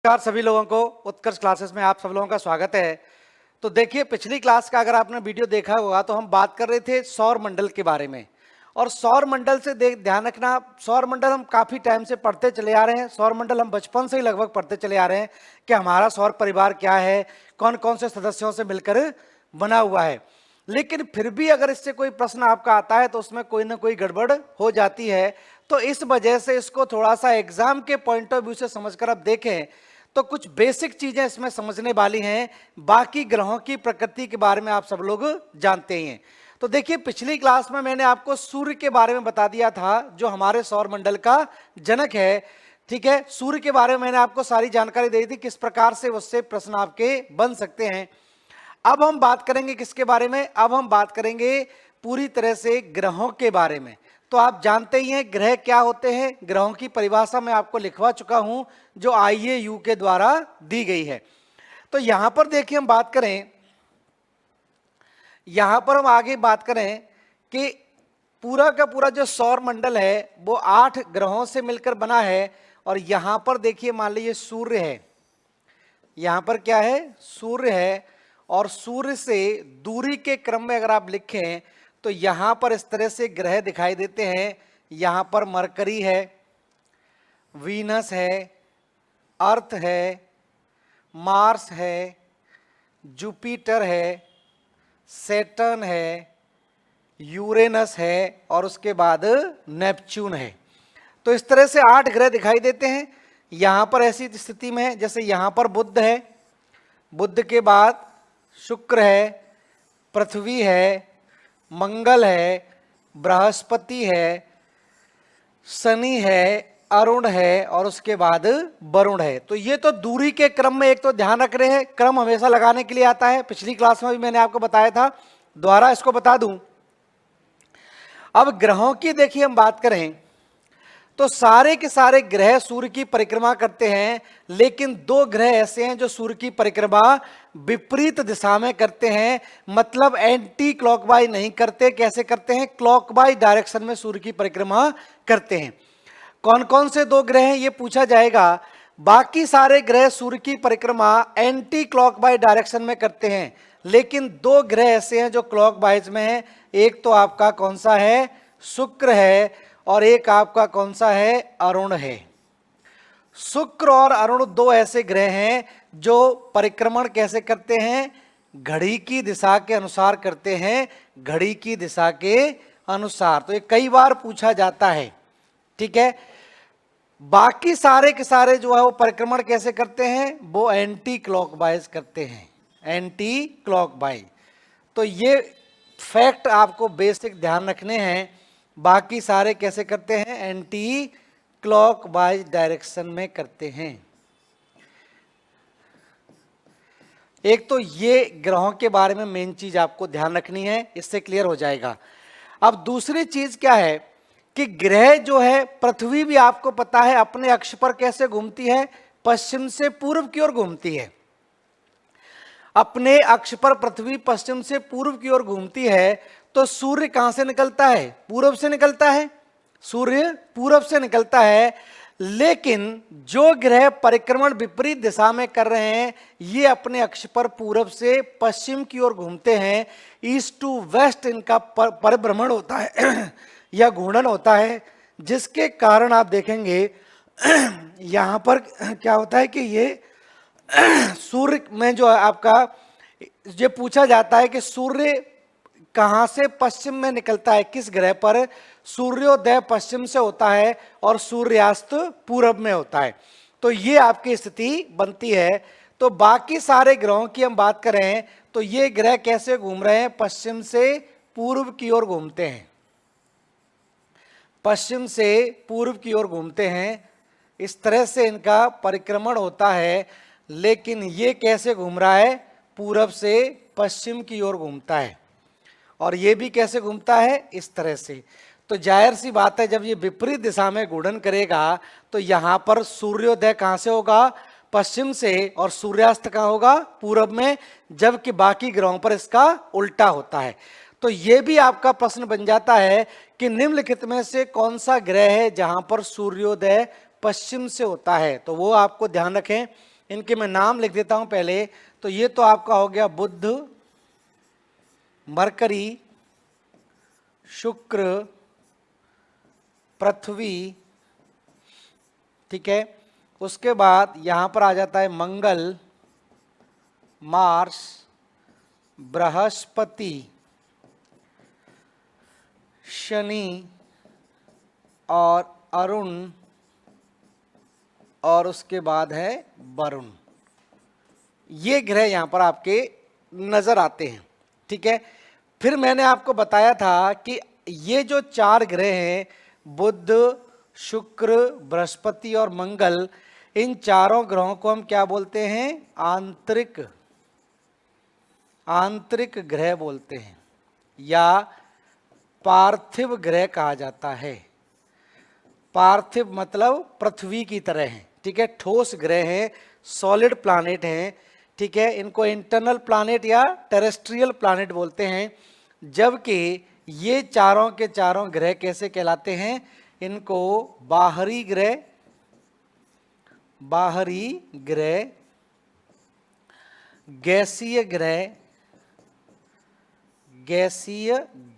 नमस्कार सभी लोगों को, उत्कर्ष क्लासेस में आप सब लोगों का स्वागत है। तो देखिए, पिछली क्लास का अगर आपने वीडियो देखा होगा तो हम बात कर रहे थे सौर मंडल के बारे में। और सौर मंडल से ध्यान रखना, सौर मंडल हम काफ़ी टाइम से पढ़ते चले आ रहे हैं। सौर मंडल हम बचपन से ही लगभग पढ़ते चले आ रहे हैं कि हमारा सौर परिवार क्या है, कौन कौन से सदस्यों से मिलकर बना हुआ है। लेकिन फिर भी अगर इससे कोई प्रश्न आपका आता है तो उसमें कोई ना कोई गड़बड़ हो जाती है। तो इस वजह से इसको थोड़ा सा एग्जाम के पॉइंट ऑफ व्यू से समझकर अब देखें तो कुछ बेसिक चीजें इसमें समझने वाली हैं। बाकी ग्रहों की प्रकृति के बारे में आप सब लोग जानते ही हैं। तो देखिए, पिछली क्लास में मैंने आपको सूर्य के बारे में बता दिया था, जो हमारे सौर मंडल का जनक है। ठीक है, सूर्य के बारे में मैंने आपको सारी जानकारी दे दी थी, किस प्रकार से उससे प्रश्न आपके बन सकते हैं। अब हम बात करेंगे किसके बारे में? अब हम बात करेंगे पूरी तरह से ग्रहों के बारे में। तो आप जानते ही हैं ग्रह क्या होते हैं। ग्रहों की परिभाषा मैं आपको लिखवा चुका हूं, जो IAU के द्वारा दी गई है। तो यहां पर देखिए, हम बात करें, यहां पर हम आगे बात करें कि पूरा का पूरा जो सौर मंडल है वो 8 ग्रहों से मिलकर बना है। और यहां पर देखिए, मान लीजिए सूर्य है, यहां पर क्या है? सूर्य है। और सूर्य से दूरी के क्रम में अगर आप लिखें तो यहां पर इस तरह से ग्रह दिखाई देते हैं। यहां पर मरकरी है, वीनस है, अर्थ है, मार्स है, जुपिटर है, सैटर्न है, यूरेनस है और उसके बाद नेपच्यून है। तो इस तरह से 8 ग्रह दिखाई देते हैं। यहां पर ऐसी स्थिति में है, जैसे यहां पर बुध है, बुध के बाद शुक्र है, पृथ्वी है, मंगल है, बृहस्पति है, शनि है, अरुण है और उसके बाद वरुण है। तो ये तो दूरी के क्रम में एक तो ध्यान रख रहे हैं, क्रम हमेशा लगाने के लिए आता है। पिछली क्लास में भी मैंने आपको बताया था, दोबारा इसको बता दूं। अब ग्रहों की देखिए हम बात करें तो सारे के सारे ग्रह सूर्य की परिक्रमा करते हैं, लेकिन 2 ग्रह ऐसे हैं जो सूर्य की परिक्रमा विपरीत दिशा में करते हैं। मतलब एंटी क्लॉकवाइज नहीं करते। कैसे करते हैं? क्लॉकवाइज डायरेक्शन में सूर्य की परिक्रमा करते हैं। कौन कौन से 2 ग्रह हैं ये पूछा जाएगा। बाकी सारे ग्रह सूर्य की परिक्रमा एंटी क्लॉकवाइज डायरेक्शन में करते हैं, लेकिन 2 ग्रह ऐसे हैं जो क्लॉकवाइज में हैं। एक तो आपका कौन सा है? शुक्र है, और एक आपका कौन सा है? अरुण है। शुक्र और अरुण 2 ऐसे ग्रह हैं जो परिक्रमण कैसे करते हैं? घड़ी की दिशा के अनुसार करते हैं, घड़ी की दिशा के अनुसार। तो ये कई बार पूछा जाता है। ठीक है, बाकी सारे के सारे जो है वो परिक्रमण कैसे करते हैं? वो एंटी क्लॉकवाइज करते हैं, एंटी क्लॉकवाइज। तो ये फैक्ट आपको बेसिक ध्यान रखने हैं। बाकी सारे कैसे करते हैं? एंटी क्लॉकवाइज डायरेक्शन में करते हैं। एक तो ये ग्रहों के बारे में मेन चीज आपको ध्यान रखनी है, इससे क्लियर हो जाएगा। अब दूसरी चीज क्या है कि ग्रह जो है, पृथ्वी भी आपको पता है अपने अक्ष पर कैसे घूमती है? पश्चिम से पूर्व की ओर घूमती है। अपने अक्ष पर पृथ्वी पश्चिम से पूर्व की ओर घूमती है। तो सूर्य कहां से निकलता है? पूरब से निकलता है। सूर्य पूरब से निकलता है। लेकिन जो ग्रह परिक्रमण विपरीत दिशा में कर रहे हैं, ये अपने अक्ष पर पूरब से पश्चिम की ओर घूमते हैं। ईस्ट टू वेस्ट इनका परिभ्रमण होता है या घूर्णन होता है, जिसके कारण आप देखेंगे यहां पर क्या होता है कि ये सूर्य में जो है आपका ये पूछा जाता है कि सूर्य कहां से पश्चिम में निकलता है, किस ग्रह पर? सूर्योदय पश्चिम से होता है और सूर्यास्त पूरब में होता है। तो ये आपकी स्थिति बनती है। तो बाकी सारे ग्रहों की हम बात करें तो ये ग्रह कैसे घूम रहे हैं? पश्चिम से पूर्व की ओर घूमते हैं, पश्चिम से पूर्व की ओर घूमते हैं। इस तरह से इनका परिक्रमण होता है। लेकिन ये कैसे घूम रहा है? पूरब से पश्चिम की ओर घूमता है। और ये भी कैसे घूमता है? इस तरह से। तो जाहिर सी बात है, जब ये विपरीत दिशा में घूर्णन करेगा तो यहां पर सूर्योदय कहां से होगा? पश्चिम से, और सूर्यास्त कहां होगा? पूरब में। जबकि बाकी ग्रहों पर इसका उल्टा होता है। तो ये भी आपका प्रश्न बन जाता है कि निम्नलिखित में से कौन सा ग्रह है जहां पर सूर्योदय पश्चिम से होता है? तो वो आपको ध्यान रखें इनके मैं नाम लिख देता हूं पहले। तो ये तो आपका हो गया बुध, मरकरी, शुक्र, पृथ्वी, ठीक है। उसके बाद यहां पर आ जाता है मंगल, मार्स, बृहस्पति, शनि और अरुण, और उसके बाद है वरुण। ये ग्रह यहां पर आपके नजर आते हैं, ठीक है। फिर मैंने आपको बताया था कि ये जो 4 ग्रह हैं, बुध, शुक्र, बृहस्पति और मंगल, इन चारों ग्रहों को हम क्या बोलते हैं? आंतरिक ग्रह बोलते हैं, या पार्थिव ग्रह कहा जाता है। पार्थिव मतलब पृथ्वी की तरह है, ठीक है। ठोस ग्रह हैं, सॉलिड प्लैनेट हैं, ठीक है। इनको इंटरनल प्लैनेट या टेरेस्ट्रियल प्लैनेट बोलते हैं। जबकि ये चारों के चारों ग्रह कैसे कहलाते हैं? इनको बाहरी ग्रह, गैसीय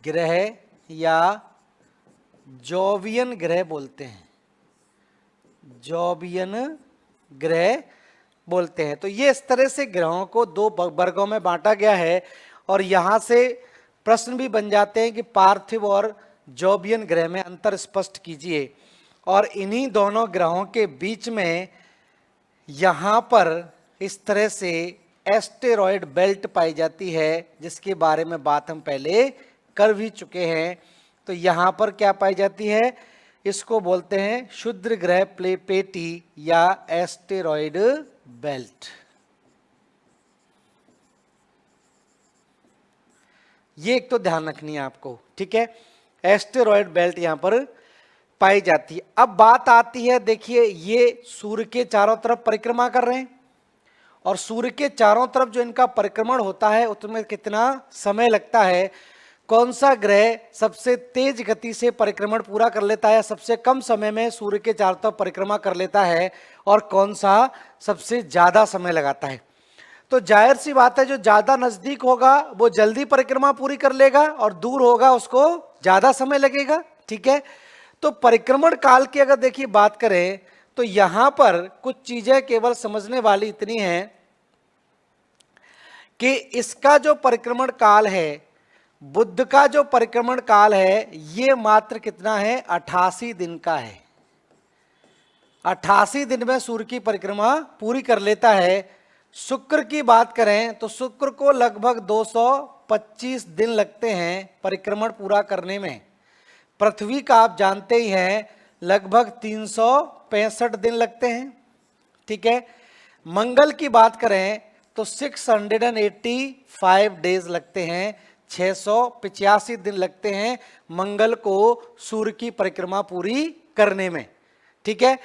ग्रह या जोवियन ग्रह बोलते हैं। जोवियन ग्रह बोलते हैं। तो ये इस तरह से ग्रहों को 2 वर्गों में बांटा गया है। और यहां से प्रश्न भी बन जाते हैं कि पार्थिव और जोवियन ग्रह में अंतर स्पष्ट कीजिए। और इन्हीं दोनों ग्रहों के बीच में यहां पर इस तरह से एस्टेरॉयड बेल्ट पाई जाती है, जिसके बारे में बात हम पहले कर भी चुके हैं। तो यहां पर क्या पाई जाती है? इसको बोलते हैं क्षुद्र ग्रह पेटी या एस्टेरॉयड बेल्ट। ये एक तो ध्यान रखनी है आपको, ठीक है। एस्टेरॉयड बेल्ट यहां पर पाई जाती है। अब बात आती है, देखिए ये सूर्य के चारों तरफ परिक्रमा कर रहे हैं, और सूर्य के चारों तरफ जो इनका परिक्रमण होता है उसमें कितना समय लगता है, कौन सा ग्रह सबसे तेज गति से परिक्रमण पूरा कर लेता है, सबसे कम समय में सूर्य के चारों तरफ परिक्रमा कर लेता है, और कौन सा सबसे ज्यादा समय लगाता है। तो जाहिर सी बात है, जो ज्यादा नजदीक होगा वो जल्दी परिक्रमा पूरी कर लेगा, और दूर होगा उसको ज्यादा समय लगेगा, ठीक है। तो परिक्रमण काल की अगर देखिए बात करें, तो यहां पर कुछ चीजें केवल समझने वाली इतनी हैं कि इसका जो परिक्रमण काल है, बुध का जो परिक्रमण काल है, ये मात्र कितना है? 88 दिन का है। 88 दिन में सूर्य की परिक्रमा पूरी कर लेता है। शुक्र की बात करें तो शुक्र को लगभग 225 दिन लगते हैं परिक्रमण पूरा करने में। पृथ्वी का आप जानते ही हैं लगभग 365 दिन लगते हैं, ठीक है। मंगल की बात करें तो 685 डेज लगते हैं, 685 दिन लगते हैं मंगल को सूर्य की परिक्रमा पूरी करने में, ठीक है।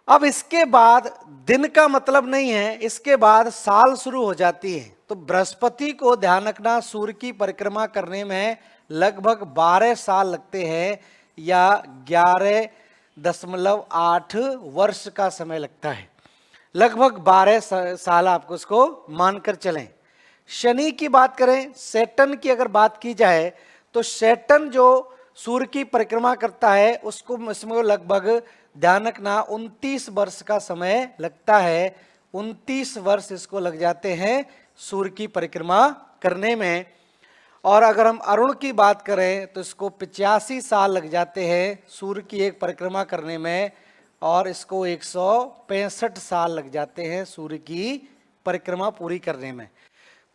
अब इसके बाद दिन का मतलब नहीं है, इसके बाद साल शुरू हो जाती है। तो बृहस्पति को ध्यान रखना, सूर्य की परिक्रमा करने में लगभग 12 साल लगते हैं, या 11.8 वर्ष का समय लगता है। लगभग 12 साल आपको उसको मानकर चलें। शनि की बात करें, सैटर्न की अगर बात की जाए, तो सैटर्न जो सूर्य की परिक्रमा करता है उसको इसमें लगभग ध्यान रखना 29 वर्ष का समय लगता है। 29 वर्ष इसको लग जाते हैं सूर्य की परिक्रमा करने में। और अगर हम अरुण की बात करें तो इसको 85 साल लग जाते हैं सूर्य की एक परिक्रमा करने में, और इसको 165 साल लग जाते हैं सूर्य की परिक्रमा पूरी करने में।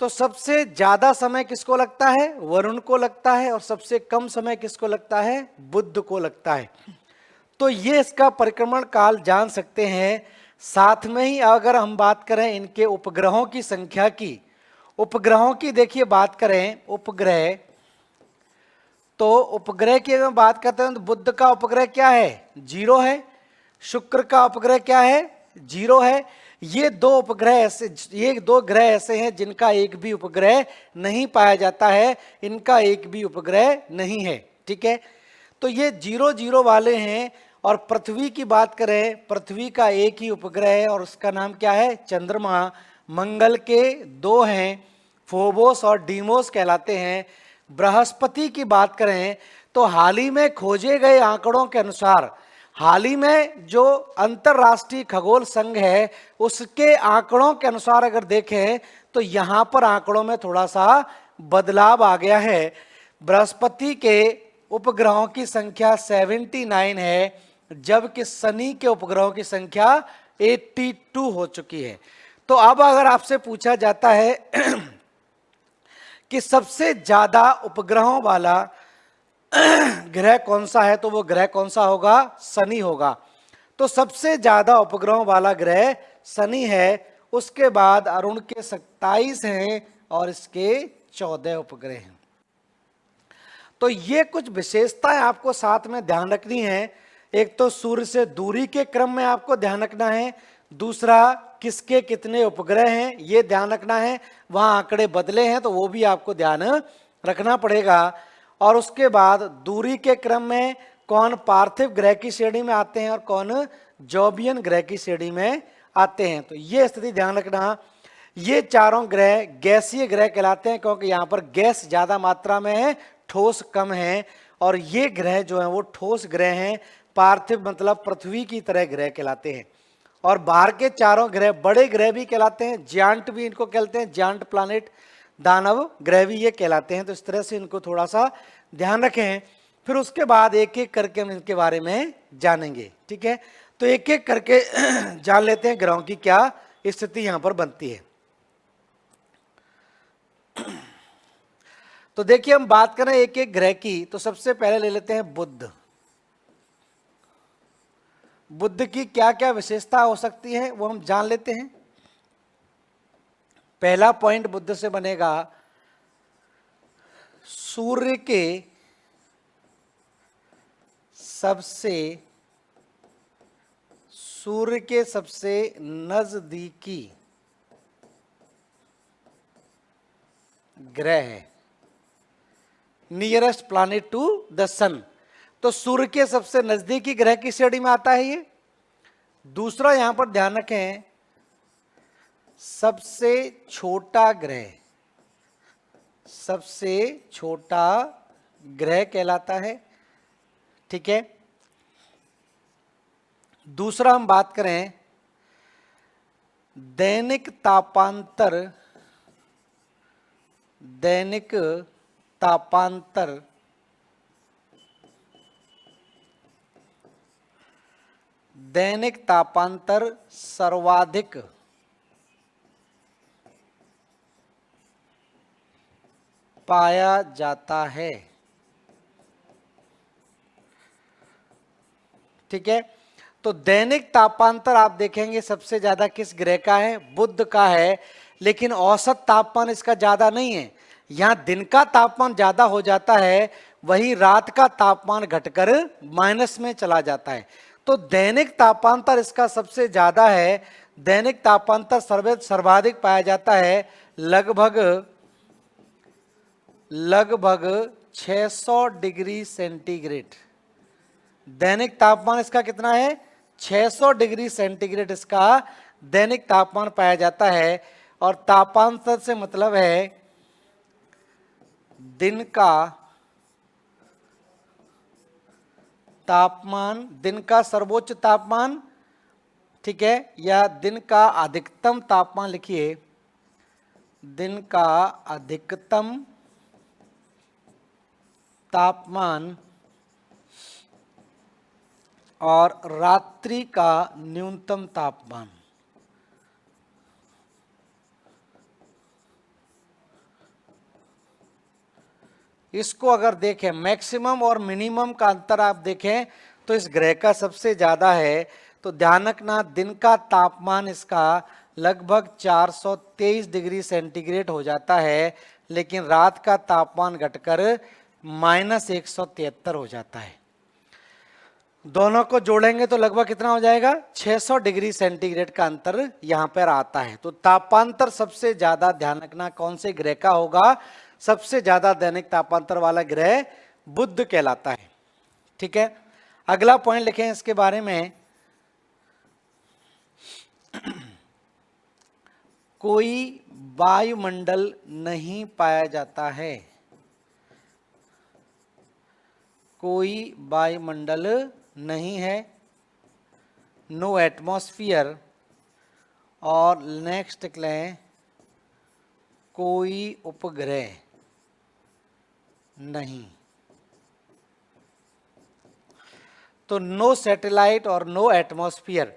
तो सबसे ज्यादा समय किसको लगता है? वरुण को लगता है, और सबसे कम समय किसको लगता है? बुध को लगता है। तो ये इसका परिक्रमण काल जान सकते हैं। साथ में ही अगर हम बात करें इनके उपग्रहों की संख्या की, उपग्रहों की देखिए बात करें, उपग्रह, तो उपग्रह की अगर बात करते हैं तो बुध का उपग्रह क्या है? 0 है। शुक्र का उपग्रह क्या है? 0 है। ये 2 उपग्रह ऐसे, ये 2 ग्रह ऐसे हैं जिनका एक भी उपग्रह नहीं पाया जाता है, इनका एक भी उपग्रह नहीं है, ठीक है। तो ये 0 0 वाले हैं, और पृथ्वी की बात करें, पृथ्वी का एक ही उपग्रह है और उसका नाम क्या है? चंद्रमा। मंगल के 2 हैं, फोबोस और डीमोस कहलाते हैं। बृहस्पति की बात करें तो हाल ही में खोजे गए आंकड़ों के अनुसार, हाल ही में जो अंतरराष्ट्रीय खगोल संघ है उसके आंकड़ों के अनुसार अगर देखें तो यहां पर आंकड़ों में थोड़ा सा बदलाव आ गया है। बृहस्पति के उपग्रहों की संख्या 79 है, जबकि शनि के उपग्रहों की संख्या 82 हो चुकी है। तो अब अगर आपसे पूछा जाता है कि सबसे ज्यादा उपग्रहों वाला ग्रह कौन सा है, तो वो ग्रह कौन सा होगा? शनि होगा। तो सबसे ज्यादा उपग्रहों वाला ग्रह शनि है। उसके बाद अरुण के 27 हैं और इसके 14 उपग्रह हैं। तो ये कुछ विशेषताएं आपको साथ में ध्यान रखनी है। एक तो सूर्य से दूरी के क्रम में आपको ध्यान रखना है, दूसरा किसके कितने उपग्रह हैं ये ध्यान रखना है। वहां आंकड़े बदले हैं तो वो भी आपको ध्यान रखना पड़ेगा। और उसके बाद दूरी के क्रम में कौन पार्थिव ग्रह की श्रेणी में आते हैं और कौन जॉबियन ग्रह की श्रेणी में आते हैं, तो ये स्थिति ध्यान रखना। ये चारों ग्रह गैसीय ग्रह कहलाते हैं क्योंकि यहाँ पर गैस ज्यादा मात्रा में है, ठोस कम है। और ये ग्रह जो है वो ठोस ग्रह हैं, पार्थिव मतलब पृथ्वी की तरह ग्रह कहलाते हैं। और बाहर के चारों ग्रह बड़े ग्रह भी कहलाते हैं, जियांट भी इनको कहते हैं, जियांट प्लैनेट, दानव ग्रह भी ये कहलाते हैं। तो इस तरह से इनको थोड़ा सा ध्यान रखें। फिर उसके बाद एक एक करके हम इनके बारे में जानेंगे, ठीक है। तो एक एक करके जान लेते हैं ग्रहों की क्या स्थिति यहां पर बनती है। तो देखिए हम बात करें एक एक ग्रह की, तो सबसे पहले ले लेते हैं बुध। बुध की क्या क्या विशेषता हो सकती है वो हम जान लेते हैं। पहला पॉइंट बुध से बनेगा, सूर्य के सबसे नजदीकी ग्रह है, नियरेस्ट प्लैनेट टू द सन। तो सूर्य के सबसे नजदीकी ग्रह की श्रेणी में आता है ये। दूसरा यहां पर ध्यान रखें, सबसे छोटा ग्रह, सबसे छोटा ग्रह कहलाता है, ठीक है। दूसरा हम बात करें दैनिक तापांतर, दैनिक तापांतर दैनिक तापांतर सर्वाधिक पाया जाता है, ठीक है। तो दैनिक तापांतर आप देखेंगे सबसे ज्यादा किस ग्रह का है? बुध का है। लेकिन औसत तापमान इसका ज्यादा नहीं है, यहां दिन का तापमान ज्यादा हो जाता है, वही रात का तापमान घटकर माइनस में चला जाता है। तो दैनिक तापांतर इसका सबसे ज्यादा है, दैनिक तापांतर सर्वाधिक पाया जाता है, लगभग 600 डिग्री सेंटीग्रेड। दैनिक तापमान इसका कितना है? 600 डिग्री सेंटीग्रेड इसका दैनिक तापमान पाया जाता है। और तापांतर से मतलब है दिन का तापमान, दिन का सर्वोच्च तापमान, ठीक है, या दिन का अधिकतम तापमान लिखिए, दिन का अधिकतम तापमान और रात्रि का न्यूनतम तापमान। इसको अगर देखें, मैक्सिमम और मिनिमम का अंतर आप देखें तो इस ग्रह का सबसे ज्यादा है। तो ध्यान रखना, दिन का तापमान इसका लगभग 423 डिग्री सेंटीग्रेड हो जाता है, लेकिन रात का तापमान घटकर -173 हो जाता है। दोनों को जोड़ेंगे तो लगभग कितना हो जाएगा? 600 डिग्री सेंटीग्रेड का अंतर यहां पर आता है। तो तापांतर सबसे ज्यादा ध्यान रखना कौन से ग्रह का होगा? सबसे ज्यादा दैनिक तापांतर वाला ग्रह बुध कहलाता है, ठीक है। अगला पॉइंट लिखें इसके बारे में, कोई वायुमंडल नहीं पाया जाता है, कोई वायुमंडल नहीं है, नो एटमॉस्फियर, और नेक्स्ट लिखें कोई उपग्रह नहीं। तो नो सैटेलाइट और नो एटमॉस्फियर,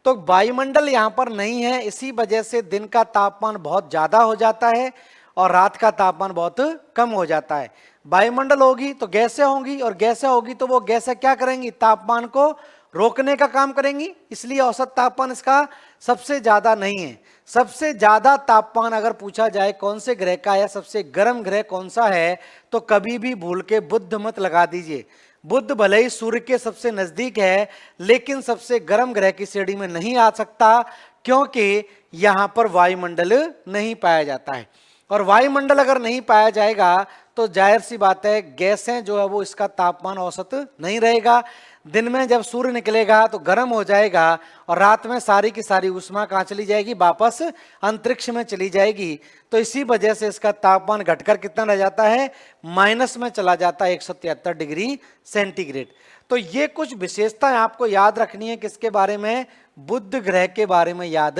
तो वायुमंडल यहां पर नहीं है, इसी वजह से दिन का तापमान बहुत ज्यादा हो जाता है और रात का तापमान बहुत कम हो जाता है। वायुमंडल होगी तो गैसें होंगी, और गैसें होगी तो वो गैसें क्या करेंगी, तापमान को रोकने का काम करेंगी, इसलिए औसत तापमान इसका सबसे ज्यादा नहीं है। सबसे ज्यादा तापमान अगर पूछा जाए कौन से ग्रह का या सबसे गर्म ग्रह कौन सा है, तो कभी भी भूल के बुध मत लगा दीजिए। बुध भले ही सूर्य के सबसे नजदीक है, लेकिन सबसे गर्म ग्रह की श्रेणी में नहीं आ सकता, क्योंकि यहां पर वायुमंडल नहीं पाया जाता है। और वायुमंडल अगर नहीं पाया जाएगा तो जाहिर सी बात है गैसें जो है वो इसका तापमान औसत नहीं रहेगा। दिन में जब सूर्य निकलेगा तो गर्म हो जाएगा और रात में सारी की सारी ऊष्मा कहाँ चली जाएगी, वापस अंतरिक्ष में चली जाएगी। तो इसी वजह से इसका तापमान घटकर कितना रह जाता है, माइनस में चला जाता है 173 डिग्री सेंटीग्रेड। तो ये कुछ विशेषताएं आपको याद रखनी है, किसके बारे में, बुध ग्रह के बारे में याद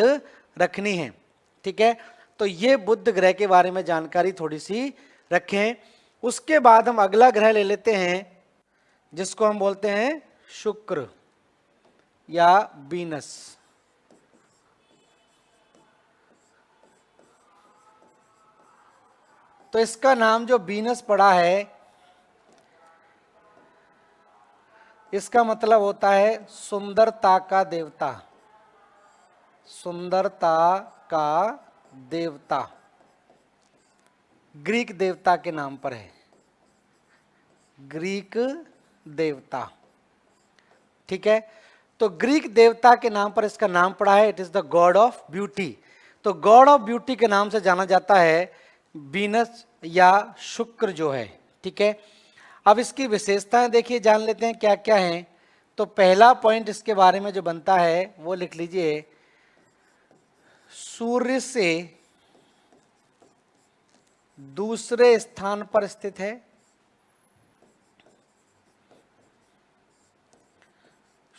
रखनी है। ठीक है, तो ये बुध ग्रह के बारे में जानकारी थोड़ी सी रखें। उसके बाद हम अगला ग्रह ले लेते हैं जिसको हम बोलते हैं शुक्र या वीनस। तो इसका नाम जो वीनस पड़ा है, इसका मतलब होता है सुंदरता का देवता, सुंदरता का देवता, ग्रीक देवता के नाम पर है, ग्रीक देवता। ठीक है, तो ग्रीक देवता के नाम पर इसका नाम पड़ा है, it is the God of beauty. तो गॉड ऑफ ब्यूटी के नाम से जाना जाता है वीनस या शुक्र जो है। ठीक है, अब इसकी विशेषताएं देखिए, जान लेते हैं क्या क्या हैं। तो पहला पॉइंट इसके बारे में जो बनता है वो लिख लीजिए, सूर्य से दूसरे स्थान पर स्थित है,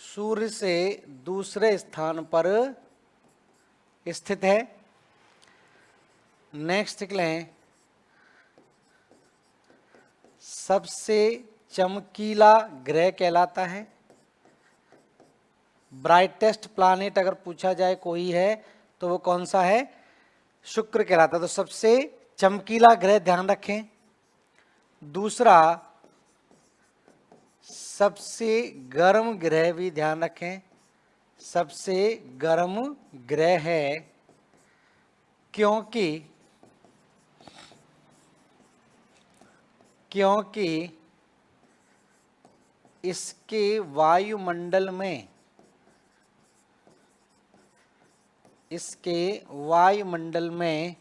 सूर्य से दूसरे स्थान पर स्थित है। नेक्स्ट लें, सबसे चमकीला ग्रह कहलाता है। ब्राइटेस्ट प्लैनेट अगर पूछा जाए कोई है तो वो कौन सा है, शुक्र कहलाता है। तो सबसे चमकीला ग्रह ध्यान रखें। दूसरा, सबसे गर्म ग्रह भी ध्यान रखें, सबसे गर्म ग्रह है क्योंकि इसके वायुमंडल में, इसके वायुमंडल में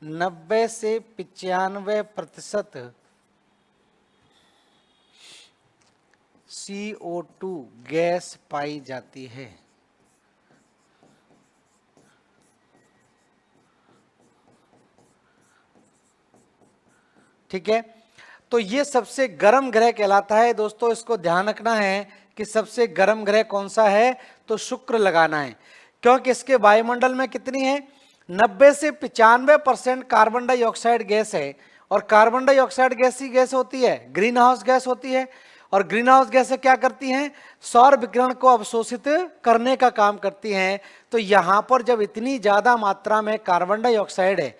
90 से 95% CO2 गैस पाई जाती है। ठीक है, तो ये सबसे गर्म ग्रह कहलाता है। दोस्तों इसको ध्यान रखना है कि सबसे गर्म ग्रह कौन सा है, तो शुक्र लगाना है, क्योंकि इसके वायुमंडल में कितनी है, 90 से 95% कार्बन डाइऑक्साइड गैस है। और कार्बन डाइऑक्साइड गैस ही गैस होती है, ग्रीन हाउस गैस होती है। और ग्रीन हाउस गैसें क्या करती हैं, सौर विकिरण को अवशोषित करने का काम करती हैं। तो यहां पर जब इतनी ज्यादा मात्रा में कार्बन डाइऑक्साइड है,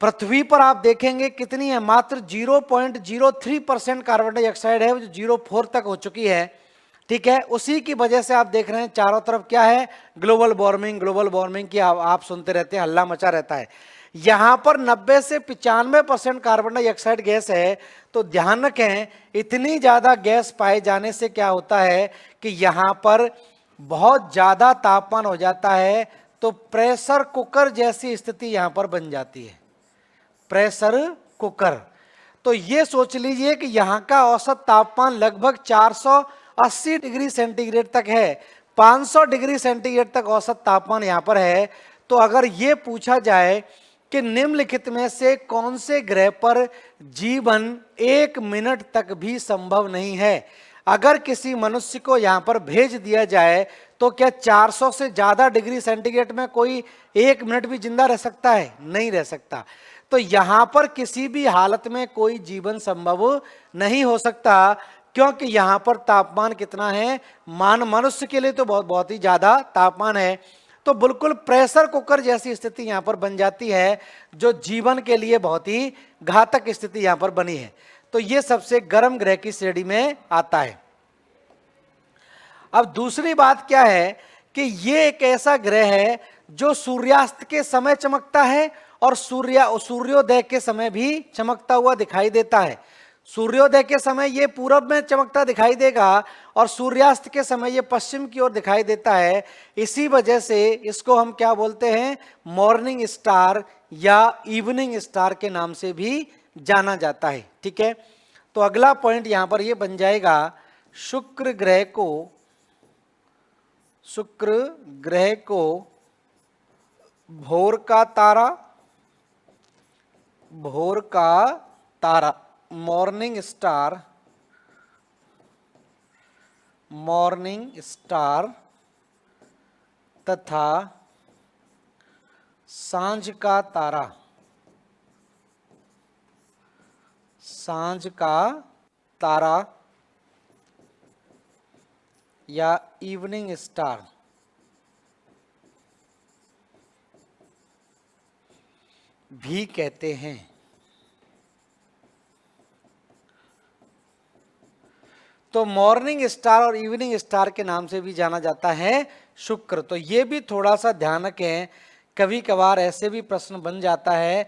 पृथ्वी पर आप देखेंगे कितनी है, मात्र 0.03% कार्बन डाइऑक्साइड है, जो 0.4 तक हो चुकी है। ठीक है, उसी की वजह से आप देख रहे हैं चारों तरफ क्या है, ग्लोबल वार्मिंग, ग्लोबल वार्मिंग की आप सुनते रहते हैं, हल्ला मचा रहता है। यहां पर 90 से 95% कार्बन डाइऑक्साइड गैस है। तो ध्यान रखें, इतनी ज्यादा गैस पाए जाने से क्या होता है कि यहां पर बहुत ज्यादा तापमान हो जाता है। तो प्रेशर कुकर जैसी स्थिति यहां पर बन जाती है, प्रेशर कुकर। तो ये सोच लीजिए कि यहाँ का औसत तापमान लगभग 480 डिग्री सेंटीग्रेड तक है, 500 डिग्री सेंटीग्रेड तक औसत तापमान यहाँ पर है। तो अगर ये पूछा जाए कि निम्नलिखित में से कौन से ग्रह पर जीवन 1 मिनट तक भी संभव नहीं है, अगर किसी मनुष्य को यहां पर भेज दिया जाए तो क्या 400 से ज्यादा डिग्री सेंटीग्रेड में कोई 1 मिनट भी जिंदा रह सकता है? नहीं रह सकता। तो यहां पर किसी भी हालत में कोई जीवन संभव नहीं हो सकता, क्योंकि यहां पर तापमान कितना है, मनुष्य के लिए तो बहुत बहुत ही ज्यादा तापमान है। तो बिल्कुल प्रेशर कुकर जैसी स्थिति यहां पर बन जाती है, जो जीवन के लिए बहुत ही घातक स्थिति यहां पर बनी है। तो ये सबसे गर्म ग्रह की श्रेणी में आता है। अब दूसरी बात क्या है कि ये एक ऐसा ग्रह है जो सूर्यास्त के समय चमकता है और सूर्योदय के समय भी चमकता हुआ दिखाई देता है। सूर्योदय के समय ये पूरब में चमकता दिखाई देगा और सूर्यास्त के समय ये पश्चिम की ओर दिखाई देता है। इसी वजह से इसको हम क्या बोलते हैं, मॉर्निंग स्टार या इवनिंग स्टार के नाम से भी जाना जाता है। ठीक है, तो अगला पॉइंट यहां पर ये बन जाएगा, शुक्र ग्रह को भोर का तारा मॉर्निंग स्टार तथा सांझ का तारा या इवनिंग स्टार भी कहते हैं। तो मॉर्निंग स्टार और इवनिंग स्टार के नाम से भी जाना जाता है शुक्र। तो ये भी थोड़ा सा ध्यान रखें, कभी कभार ऐसे भी प्रश्न बन जाता है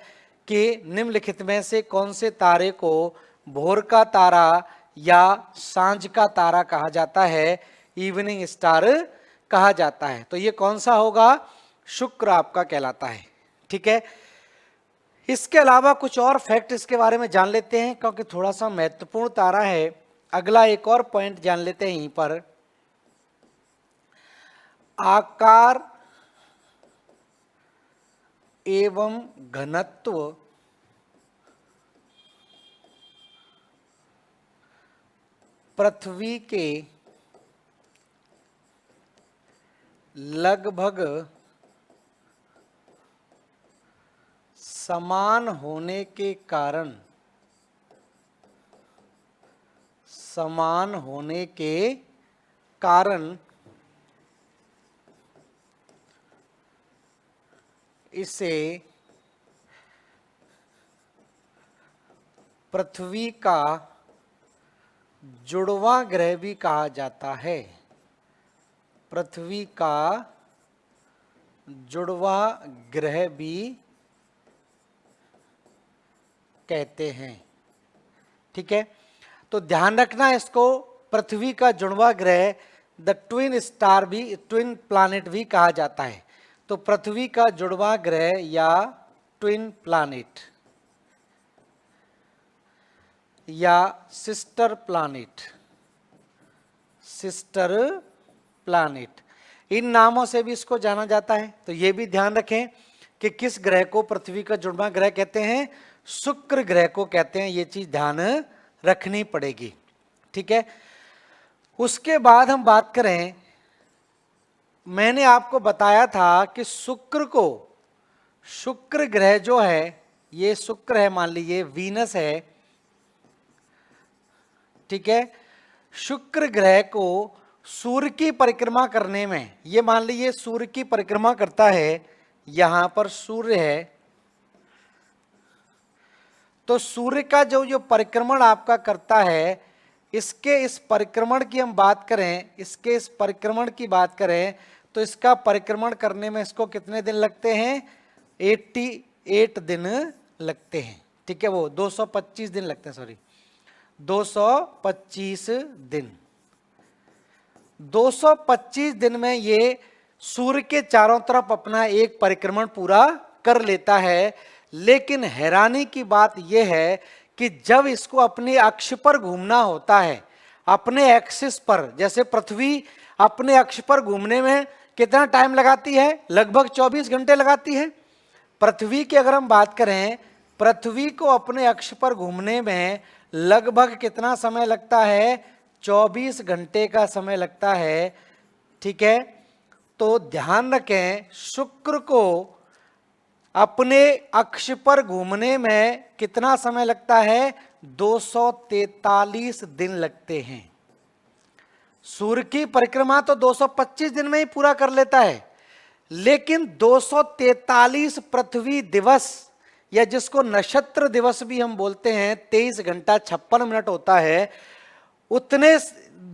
कि निम्नलिखित में से कौन से तारे को भोर का तारा या सांझ का तारा कहा जाता है, इवनिंग स्टार कहा जाता है। तो ये कौन सा होगा, शुक्र आपका कहलाता है। ठीक है, इसके अलावा कुछ और फैक्ट इसके बारे में जान लेते हैं, क्योंकि थोड़ा सा महत्वपूर्ण तारा है। अगला एक और पॉइंट जान लेते हैं यहीं पर, आकार एवं घनत्व पृथ्वी के लगभग समान होने के कारण इसे पृथ्वी का जुड़वा ग्रह भी कहा जाता है। पृथ्वी का जुड़वा ग्रह भी कहते हैं। ठीक है, तो ध्यान रखना इसको, पृथ्वी का जुड़वा ग्रह द ट्विन स्टार भी, ट्विन प्लैनेट भी कहा जाता है। तो पृथ्वी का जुड़वा ग्रह या ट्विन प्लैनेट या सिस्टर प्लैनेट, इन नामों से भी इसको जाना जाता है। तो ये भी ध्यान रखें कि किस ग्रह को पृथ्वी का जुड़वा ग्रह कहते हैं, शुक्र ग्रह को कहते हैं। ये चीज ध्यान रखनी पड़ेगी। ठीक है, उसके बाद हम बात करें, मैंने आपको बताया था कि शुक्र ग्रह जो है, ये शुक्र है, मान लीजिए वीनस है। ठीक है, शुक्र ग्रह को सूर्य की परिक्रमा करने में, ये मान लीजिए सूर्य की परिक्रमा करता है, यहां पर सूर्य है, तो सूर्य का जो परिक्रमण आपका करता है, इसके इस परिक्रमण की हम बात करें, इसके इस परिक्रमण की बात करें तो इसका परिक्रमण करने में इसको कितने दिन लगते हैं, 88 दिन लगते हैं। ठीक है, वो 225 दिन लगते हैं, सॉरी 225 दिन। 225 दिन में ये सूर्य के चारों तरफ अपना एक परिक्रमण पूरा कर लेता है। लेकिन हैरानी की बात यह है कि जब इसको अपने अक्ष पर घूमना होता है, अपने एक्सिस पर, जैसे पृथ्वी अपने अक्ष पर घूमने में कितना टाइम लगाती है, लगभग 24 घंटे लगाती है। पृथ्वी की अगर हम बात करें, पृथ्वी को अपने अक्ष पर घूमने में लगभग कितना समय लगता है, 24 घंटे का समय लगता है। ठीक है, तो ध्यान रखें, शुक्र को अपने अक्ष पर घूमने में कितना समय लगता है, 243 दिन लगते हैं। सूर्य की परिक्रमा तो 225 दिन में ही पूरा कर लेता है, लेकिन 243 पृथ्वी दिवस, या जिसको नक्षत्र दिवस भी हम बोलते हैं, 23 घंटा 56 मिनट होता है, उतने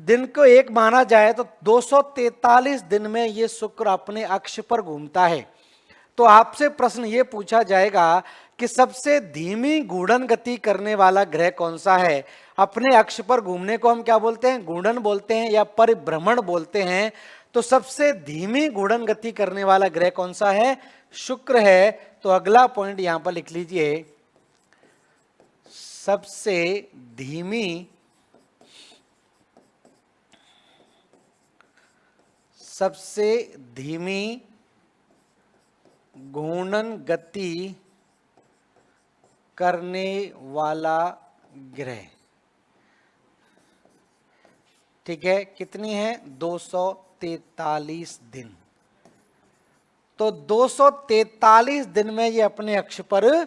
दिन को एक माना जाए तो 243 दिन में ये शुक्र अपने अक्ष पर घूमता है। तो आपसे प्रश्न ये पूछा जाएगा कि सबसे धीमी घूर्णन गति करने वाला ग्रह कौन सा है। अपने अक्ष पर घूमने को हम क्या बोलते हैं, घूर्णन बोलते हैं या परिभ्रमण बोलते हैं। तो सबसे धीमी घूर्णन गति करने वाला ग्रह कौन सा है, शुक्र है। तो अगला पॉइंट यहां पर लिख लीजिए, सबसे धीमी घूर्णन गति करने वाला ग्रह, ठीक है, कितनी है, 243 दिन। तो 243 दिन में ये अपने अक्ष पर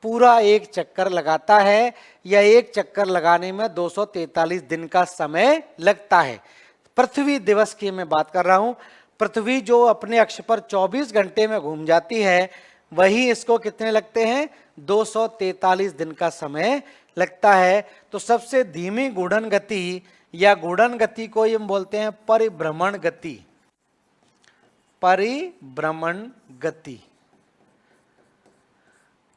पूरा एक चक्कर लगाता है, या एक चक्कर लगाने में 243 दिन का समय लगता है। पृथ्वी दिवस की मैं बात कर रहा हूं। पृथ्वी जो अपने अक्ष पर 24 घंटे में घूम जाती है, वही इसको कितने लगते हैं, 243 दिन का समय लगता है। तो सबसे धीमी घूर्णन गति या घूर्णन गति को हम बोलते हैं परिभ्रमण गति। परिभ्रमण गति,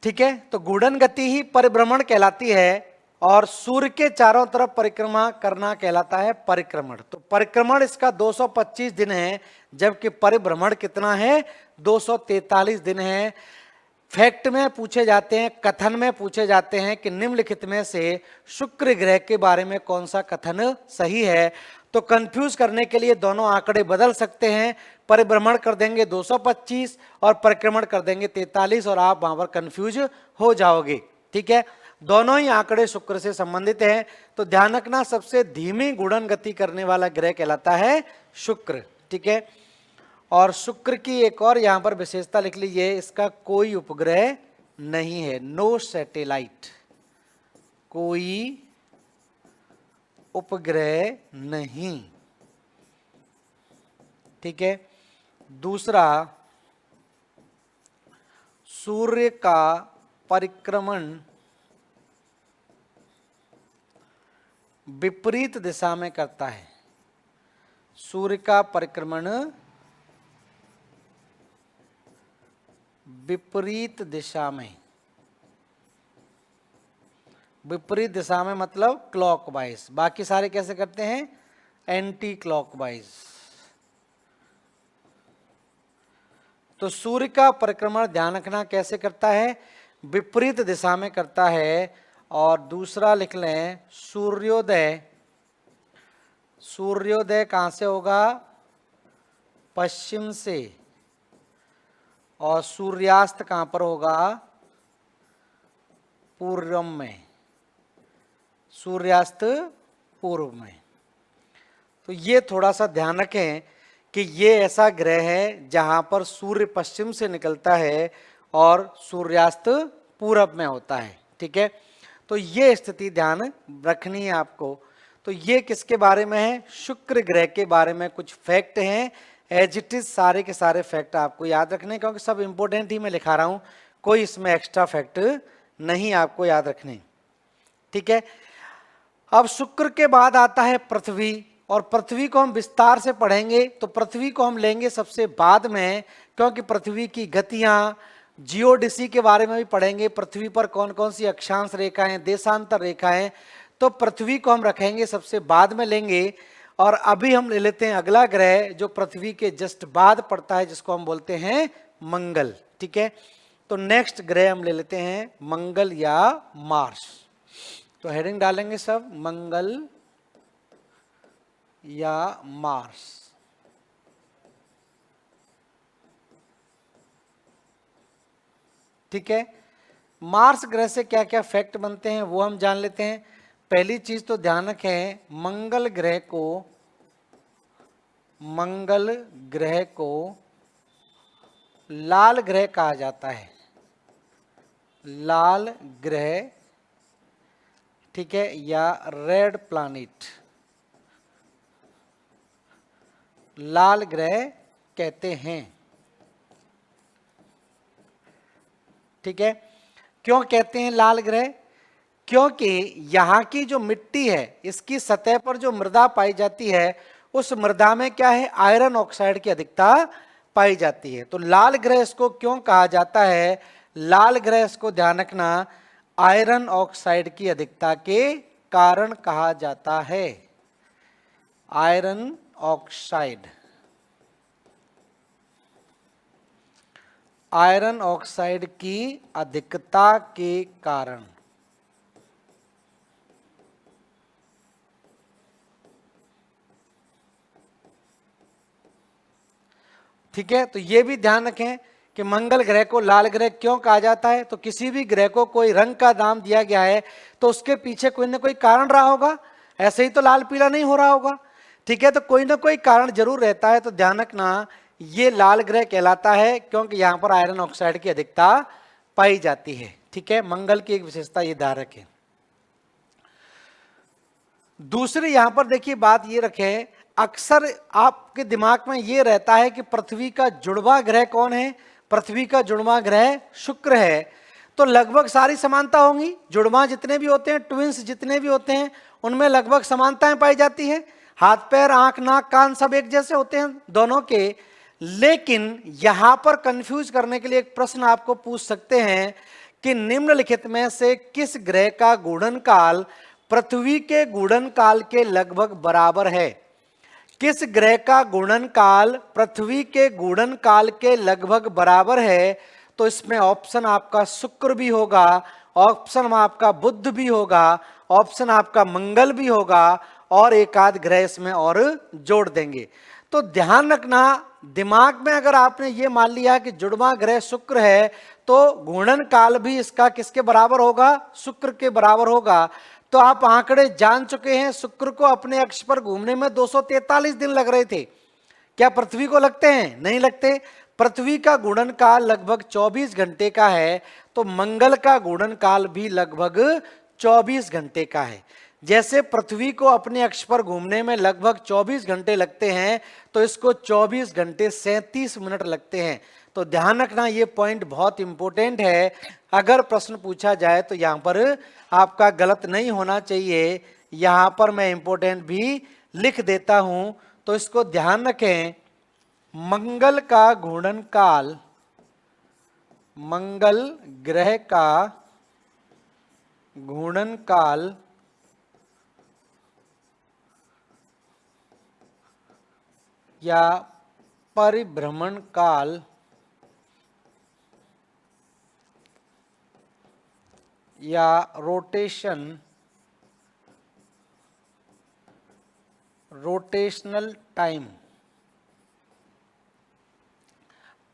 ठीक है। तो घूर्णन गति ही परिभ्रमण कहलाती है, और सूर्य के चारों तरफ परिक्रमा करना कहलाता है परिक्रमण। तो परिक्रमण इसका 225 दिन है, जबकि परिभ्रमण कितना है, 243 दिन है। फैक्ट में पूछे जाते हैं, कथन में पूछे जाते हैं कि निम्नलिखित में से शुक्र ग्रह के बारे में कौन सा कथन सही है। तो कंफ्यूज करने के लिए दोनों आंकड़े बदल सकते हैं, परिभ्रमण कर देंगे 225 और परिक्रमण कर देंगे 43, और आप वहां पर कंफ्यूज हो जाओगे। ठीक है, दोनों ही आंकड़े शुक्र से संबंधित हैं। तो ध्यान रखना, सबसे धीमी घूर्णन गति करने वाला ग्रह कहलाता है शुक्र। ठीक है, और शुक्र की एक और यहां पर विशेषता लिख लीजिए, इसका कोई उपग्रह नहीं है, नो सैटेलाइट, कोई उपग्रह नहीं। ठीक है, दूसरा, सूर्य का परिक्रमण विपरीत दिशा में करता है। सूर्य का परिक्रमण विपरीत दिशा में, विपरीत दिशा में मतलब क्लॉकवाइज, बाकी सारे कैसे करते हैं, एंटी क्लॉकवाइज। तो सूर्य का परिक्रमण ध्यान रखना कैसे करता है, विपरीत दिशा में करता है। और दूसरा लिख लें, सूर्योदय, सूर्योदय कहां से होगा, पश्चिम से, और सूर्यास्त कहां पर होगा, पूर्व में, सूर्यास्त पूर्व में। तो ये थोड़ा सा ध्यान रखें कि ये ऐसा ग्रह है जहां पर सूर्य पश्चिम से निकलता है और सूर्यास्त पूरब में होता है। ठीक है, तो ये स्थिति ध्यान रखनी है आपको। तो ये किसके बारे में है, शुक्र ग्रह के बारे में कुछ फैक्ट हैं। एज इट इज सारे के सारे फैक्ट आपको याद रखने, क्योंकि सब इंपॉर्टेंट ही मैं लिखा रहा हूं, कोई इसमें एक्स्ट्रा फैक्ट नहीं आपको याद रखने। ठीक है, अब शुक्र के बाद आता है पृथ्वी, और पृथ्वी को हम विस्तार से पढ़ेंगे। तो पृथ्वी को हम लेंगे सबसे बाद में, क्योंकि पृथ्वी की गतियां, जियोडिसी के बारे में भी पढ़ेंगे, पृथ्वी पर कौन कौन सी अक्षांश रेखाएं, देशांतर रेखाएं। तो पृथ्वी को हम रखेंगे सबसे बाद में लेंगे। और अभी हम ले लेते हैं अगला ग्रह जो पृथ्वी के जस्ट बाद पड़ता है, जिसको हम बोलते हैं मंगल। ठीक है, तो नेक्स्ट ग्रह हम ले लेते हैं मंगल या मार्स। तो हेडिंग डालेंगे सब मंगल या मार्स। ठीक है, मार्स ग्रह से क्या क्या फैक्ट बनते हैं वो हम जान लेते हैं। पहली चीज तो ध्यान रखें, मंगल ग्रह को लाल ग्रह कहा जाता है, लाल ग्रह, ठीक है, या रेड प्लैनेट, लाल ग्रह कहते हैं। ठीक है, क्यों कहते हैं लाल ग्रह? क्योंकि यहां की जो मिट्टी है, इसकी सतह पर जो मृदा पाई जाती है, उस मृदा में क्या है, आयरन ऑक्साइड की अधिकता पाई जाती है। तो लाल ग्रह इसको क्यों कहा जाता है? लाल ग्रह इसको ध्यान रखना, आयरन ऑक्साइड की अधिकता के कारण कहा जाता है। आयरन ऑक्साइड, आयरन ऑक्साइड की अधिकता के कारण। ठीक है, तो यह भी ध्यान रखें कि मंगल ग्रह को लाल ग्रह क्यों कहा जाता है। तो किसी भी ग्रह को कोई रंग का नाम दिया गया है तो उसके पीछे कोई ना कोई कारण रहा होगा, ऐसे ही तो लाल पीला नहीं हो रहा होगा। ठीक है, तो कोई ना कोई कारण जरूर रहता है। तो ध्यान रखना, ये लाल ग्रह कहलाता है क्योंकि यहां पर आयरन ऑक्साइड की अधिकता पाई जाती है। ठीक है, मंगल की एक विशेषता ये ध्यान रखें। दूसरी यहां पर देखिए बात ये रखें, अक्सर आपके दिमाग में ये रहता है कि पृथ्वी का जुड़वा ग्रह कौन है? पृथ्वी का जुड़वा ग्रह शुक्र है। तो लगभग सारी समानता होंगी, जुड़वा जितने भी होते हैं, ट्विंस जितने भी होते हैं, उनमें लगभग समानताएं पाई जाती है। हाथ पैर, आंख, नाक, कान सब एक जैसे होते हैं दोनों के। लेकिन यहां पर कंफ्यूज करने के लिए एक प्रश्न आपको पूछ सकते हैं कि निम्नलिखित में से किस ग्रह का घूर्णनकाल पृथ्वी के घूर्णनकाल के लगभग बराबर है? किस ग्रह का घूर्णनकाल पृथ्वी के घूर्णनकाल के लगभग बराबर है? तो इसमें ऑप्शन आपका शुक्र भी होगा, ऑप्शन आपका बुध भी होगा, ऑप्शन आपका मंगल भी होगा, और एक आध ग्रह इसमें और जोड़ देंगे। तो ध्यान रखना, दिमाग में अगर आपने ये मान लिया कि जुड़वा ग्रह शुक्र है तो घूर्णनकाल भी इसका किसके बराबर होगा? शुक्र के बराबर होगा। तो आप आंकड़े जान चुके हैं, शुक्र को अपने अक्ष पर घूमने में 243 दिन लग रहे थे। क्या पृथ्वी को लगते हैं? नहीं लगते। पृथ्वी का घूर्णनकाल लगभग 24 घंटे का है, तो मंगल का घूर्णनकाल भी लगभग 24 घंटे का है। जैसे पृथ्वी को अपने अक्ष पर घूमने में लगभग 24 घंटे लगते हैं, तो इसको 24 घंटे 37 मिनट लगते हैं। तो ध्यान रखना, ये पॉइंट बहुत इंपॉर्टेंट है। अगर प्रश्न पूछा जाए तो यहां पर आपका गलत नहीं होना चाहिए। यहां पर मैं इंपॉर्टेंट भी लिख देता हूं, तो इसको ध्यान रखें। मंगल का घूर्णनकाल, मंगल ग्रह का घूर्णनकाल या परिभ्रमण काल या रोटेशनल टाइम,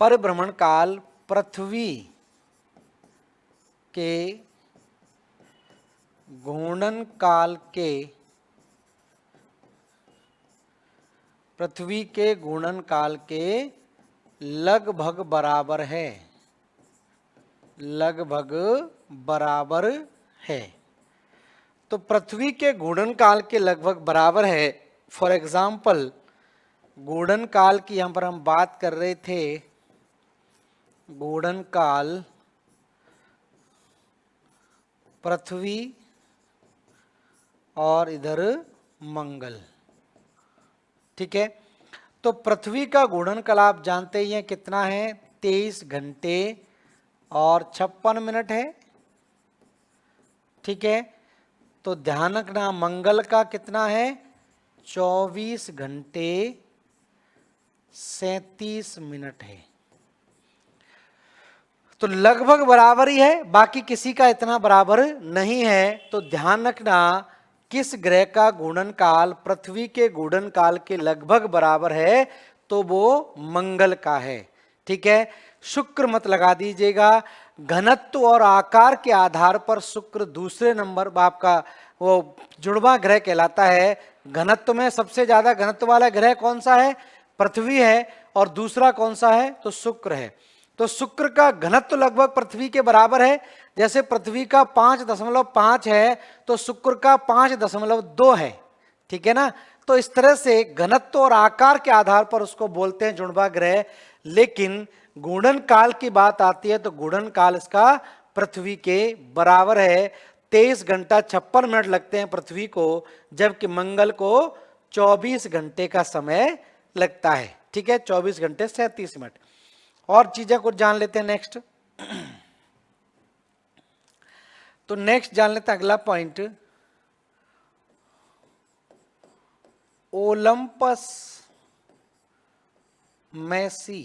परिभ्रमण काल पृथ्वी के घूर्णनकाल के, पृथ्वी के घूर्णनकाल के लगभग बराबर है, लगभग बराबर है। तो पृथ्वी के घूर्णनकाल के लगभग बराबर है। फॉर एग्जाम्पल, घूर्णनकाल की यहां पर हम बात कर रहे थे, घूर्णनकाल पृथ्वी और इधर मंगल। ठीक है, तो पृथ्वी का घूर्णनकाल आप जानते ही हैं कितना है, 23 घंटे और 56 मिनट है। ठीक है, तो ध्यान रखना, मंगल का कितना है, 24 घंटे 37 मिनट है। तो लगभग बराबर ही है, बाकी किसी का इतना बराबर नहीं है। तो ध्यान रखना, किस ग्रह का घूर्णनकाल पृथ्वी के घूर्णनकाल के लगभग बराबर है, तो वो मंगल का है। ठीक है, शुक्र मत लगा दीजिएगा। घनत्व और आकार के आधार पर शुक्र दूसरे नंबर आपका वो जुड़वा ग्रह कहलाता है। घनत्व में सबसे ज्यादा घनत्व वाला ग्रह कौन सा है? पृथ्वी है। और दूसरा कौन सा है? तो शुक्र है। तो शुक्र का घनत्व लगभग पृथ्वी के बराबर है। जैसे पृथ्वी का 5.5 है तो शुक्र का 5.2 है। ठीक है ना। तो इस तरह से घनत्व और आकार के आधार पर उसको बोलते हैं जुड़वा ग्रह। लेकिन घूर्णन काल की बात आती है तो घूर्णन काल इसका पृथ्वी के बराबर है। 23 घंटा 56 मिनट लगते हैं पृथ्वी को, जबकि मंगल को 24 घंटे का समय लगता है। ठीक है, 24 घंटे 37 मिनट। और चीजें कुछ जान लेते हैं नेक्स्ट। तो नेक्स्ट जान लेते हैं अगला पॉइंट, ओलंपस मैसी।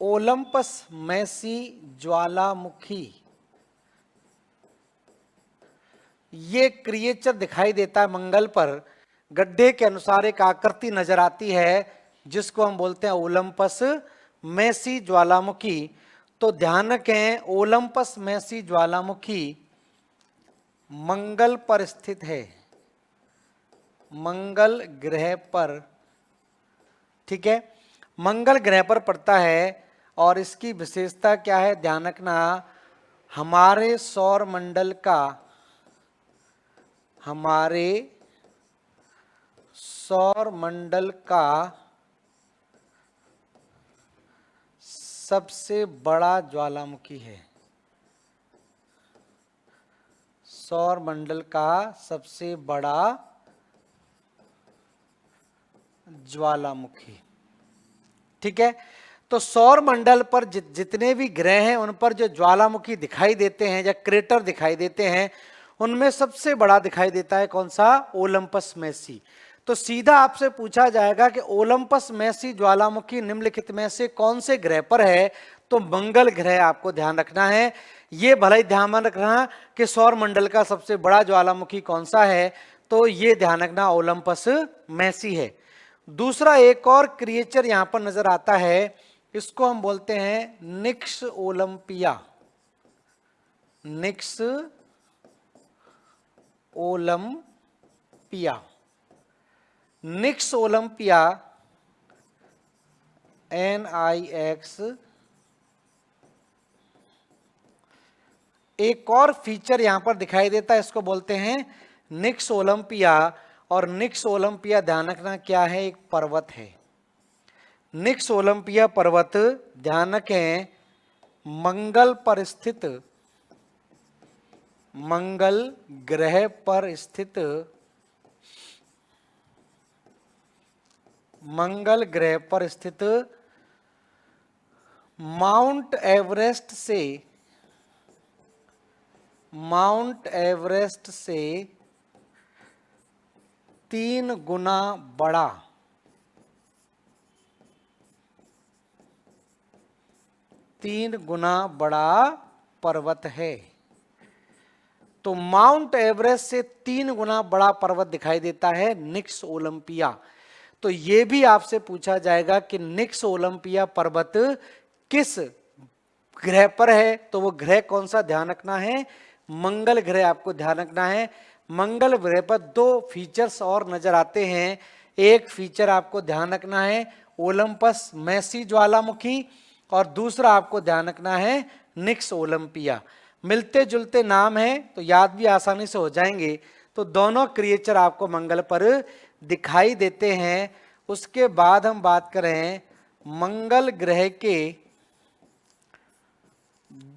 ओलंपस मैसी ज्वालामुखी, ये क्रिएचर दिखाई देता है मंगल पर। गड्ढे के अनुसार एक आकृति नजर आती है जिसको हम बोलते हैं ओलंपस मैसी ज्वालामुखी। तो ध्यान रखें, ओलंपस मैसी ज्वालामुखी मंगल पर स्थित है, मंगल ग्रह पर। ठीक है, मंगल ग्रह पर पड़ता है। और इसकी विशेषता क्या है? ध्यान रखना, हमारे सौर मंडल का, हमारे सौर मंडल का सबसे बड़ा ज्वालामुखी है। सौर मंडल का सबसे बड़ा ज्वालामुखी। ठीक है, तो सौर मंडल पर जितने भी ग्रह हैं उन पर जो ज्वालामुखी दिखाई देते हैं या क्रेटर दिखाई देते हैं, उनमें सबसे बड़ा दिखाई देता है कौन सा? ओलंपस मैसी। तो सीधा आपसे पूछा जाएगा कि ओलंपस मैसी ज्वालामुखी निम्नलिखित में से कौन से ग्रह पर है? तो मंगल ग्रह आपको ध्यान रखना है। ये भला ही ध्यान में रखना कि सौर मंडल का सबसे बड़ा ज्वालामुखी कौन सा है, तो ये ध्यान रखना ओलंपस मैसी है। दूसरा एक और क्रिएचर यहां पर नजर आता है, इसको हम बोलते हैं निक्स ओलंपिया। निक्स ओलंपिया, निक्स ओलंपिया, NIX। एक और फीचर यहां पर दिखाई देता है, इसको बोलते हैं निक्स ओलंपिया। और निक्स ओलंपिया ध्यान रखना क्या है? एक पर्वत है। निक्स ओलंपिया पर्वत, ध्यान रखें, मंगल पर स्थित, मंगल ग्रह पर स्थित, मंगल ग्रह पर स्थित माउंट एवरेस्ट से, माउंट एवरेस्ट से 3 गुना बड़ा, 3 गुना बड़ा पर्वत है। तो माउंट एवरेस्ट से 3 गुना बड़ा पर्वत दिखाई देता है निक्स ओलंपिया। तो यह भी आपसे पूछा जाएगा कि निक्स ओलंपिया पर्वत किस ग्रह पर है, तो वो ग्रह कौन सा? ध्यान रखना है, मंगल ग्रह आपको ध्यान रखना है। मंगल ग्रह पर 2 फीचर्स और नजर आते हैं। एक फीचर आपको ध्यान रखना है ओलंपस मैसी ज्वालामुखी, और दूसरा आपको ध्यान रखना है निक्स ओलंपिया। मिलते जुलते नाम हैं तो याद भी आसानी से हो जाएंगे। तो दोनों क्रिएचर आपको मंगल पर दिखाई देते हैं। उसके बाद हम बात करें मंगल ग्रह के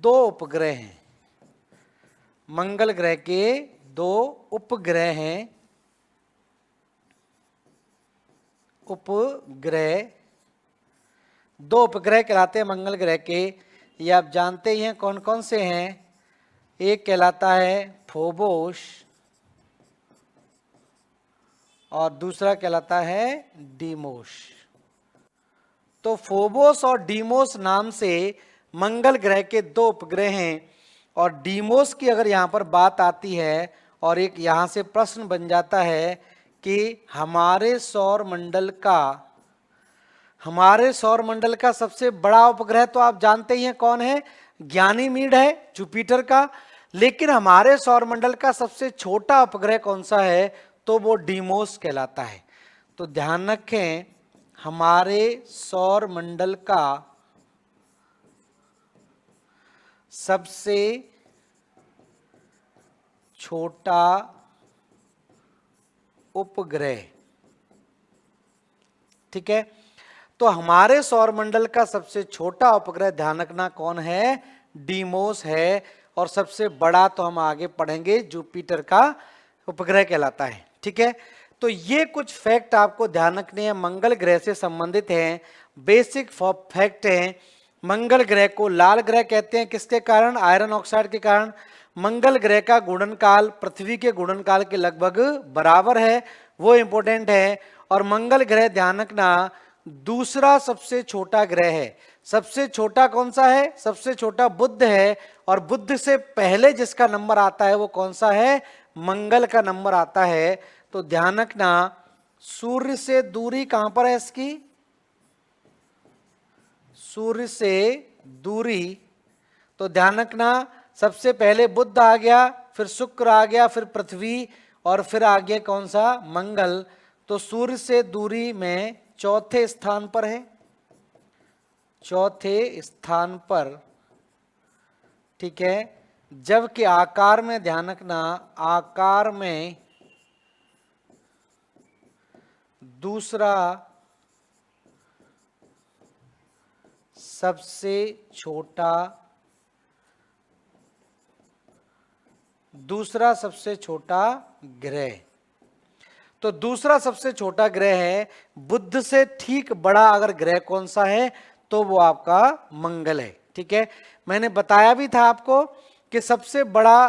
2 उपग्रह हैं। मंगल ग्रह के 2 उपग्रह हैं। उपग्रह, 2 उपग्रह कहलाते हैं मंगल ग्रह के। ये आप जानते ही हैं कौन कौन से हैं। एक कहलाता है फोबोस और दूसरा कहलाता है डीमोस। तो फोबोस और डीमोस नाम से मंगल ग्रह के दो उपग्रह हैं, और डीमोस की अगर यहां पर बात आती है और एक यहां से प्रश्न बन जाता है कि हमारे सौर मंडल का सबसे बड़ा उपग्रह तो आप जानते ही हैं कौन है, ज्ञानीमीड है, जुपिटर का। लेकिन हमारे सौर मंडल का सबसे छोटा उपग्रह कौन सा है, तो वो डीमोस कहलाता है। तो ध्यान रखें, हमारे सौर मंडल का सबसे छोटा उपग्रह, ठीक है। तो हमारे सौर मंडल का सबसे छोटा उपग्रह ध्यान रखना कौन है, डीमोस है। और सबसे बड़ा तो हम आगे पढ़ेंगे जुपिटर का उपग्रह कहलाता है, ठीक है। तो ये कुछ फैक्ट आपको ध्यान रखने हैं, मंगल ग्रह से संबंधित हैं, बेसिक फैक्ट हैं। मंगल ग्रह को लाल ग्रह कहते हैं, किसके कारण, आयरन ऑक्साइड के कारण। मंगल ग्रह का गुणनकाल पृथ्वी के गुणनकाल के लगभग बराबर है, वो इंपॉर्टेंट है। और मंगल ग्रह ध्यान रखना दूसरा सबसे छोटा ग्रह है। सबसे छोटा कौन सा है, सबसे छोटा बुध है, और बुध से पहले जिसका नंबर आता है वो कौन सा है, मंगल का नंबर आता है। तो ध्यान रखना सूर्य से दूरी कहां पर है इसकी, सूर्य से दूरी, तो ध्यान रखना सबसे पहले बुध आ गया, फिर शुक्र आ गया, फिर पृथ्वी, और फिर आ गया कौन सा, मंगल। तो सूर्य से दूरी में चौथे स्थान पर है, चौथे स्थान पर, ठीक है। जबकि आकार में ध्यान रखना, आकार में दूसरा सबसे छोटा ग्रह। तो दूसरा सबसे छोटा ग्रह है, बुध से ठीक बड़ा अगर ग्रह कौन सा है तो वो आपका मंगल है, ठीक है। मैंने बताया भी था आपको कि सबसे बड़ा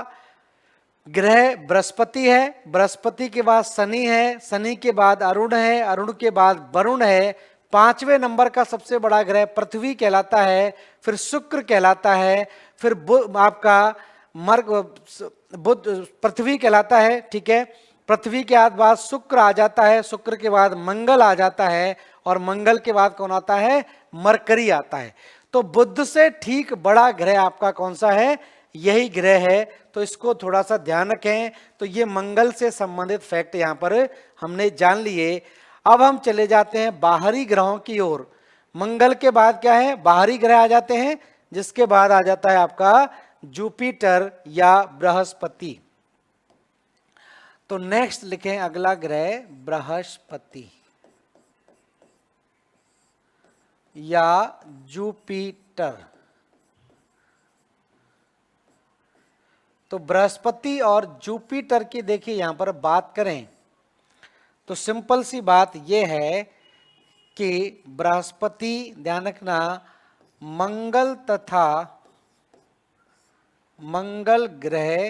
ग्रह बृहस्पति है, बृहस्पति के बाद शनि है, शनि के बाद अरुण है, अरुण के बाद वरुण है, पांचवें नंबर का सबसे बड़ा ग्रह पृथ्वी कहलाता है, फिर शुक्र कहलाता है, फिर आपका बुध पृथ्वी कहलाता है, ठीक है। पृथ्वी के बाद शुक्र आ जाता है, शुक्र के बाद मंगल आ जाता है, और मंगल के बाद कौन आता है, मरकरी आता है। तो बुध से ठीक बड़ा ग्रह आपका कौन सा है, यही ग्रह है। तो इसको थोड़ा सा ध्यान रखें। तो ये मंगल से संबंधित फैक्ट यहां पर हमने जान लिए। अब हम चले जाते हैं बाहरी ग्रहों की ओर। मंगल के बाद क्या है, बाहरी ग्रह आ जाते हैं, जिसके बाद आ जाता है आपका जुपिटर या बृहस्पति। तो नेक्स्ट लिखें अगला ग्रह बृहस्पति या जुपिटर। तो बृहस्पति और जुपिटर की देखिए यहां पर बात करें तो सिंपल सी बात यह है कि बृहस्पति ध्यान रखना मंगल तथा मंगल ग्रह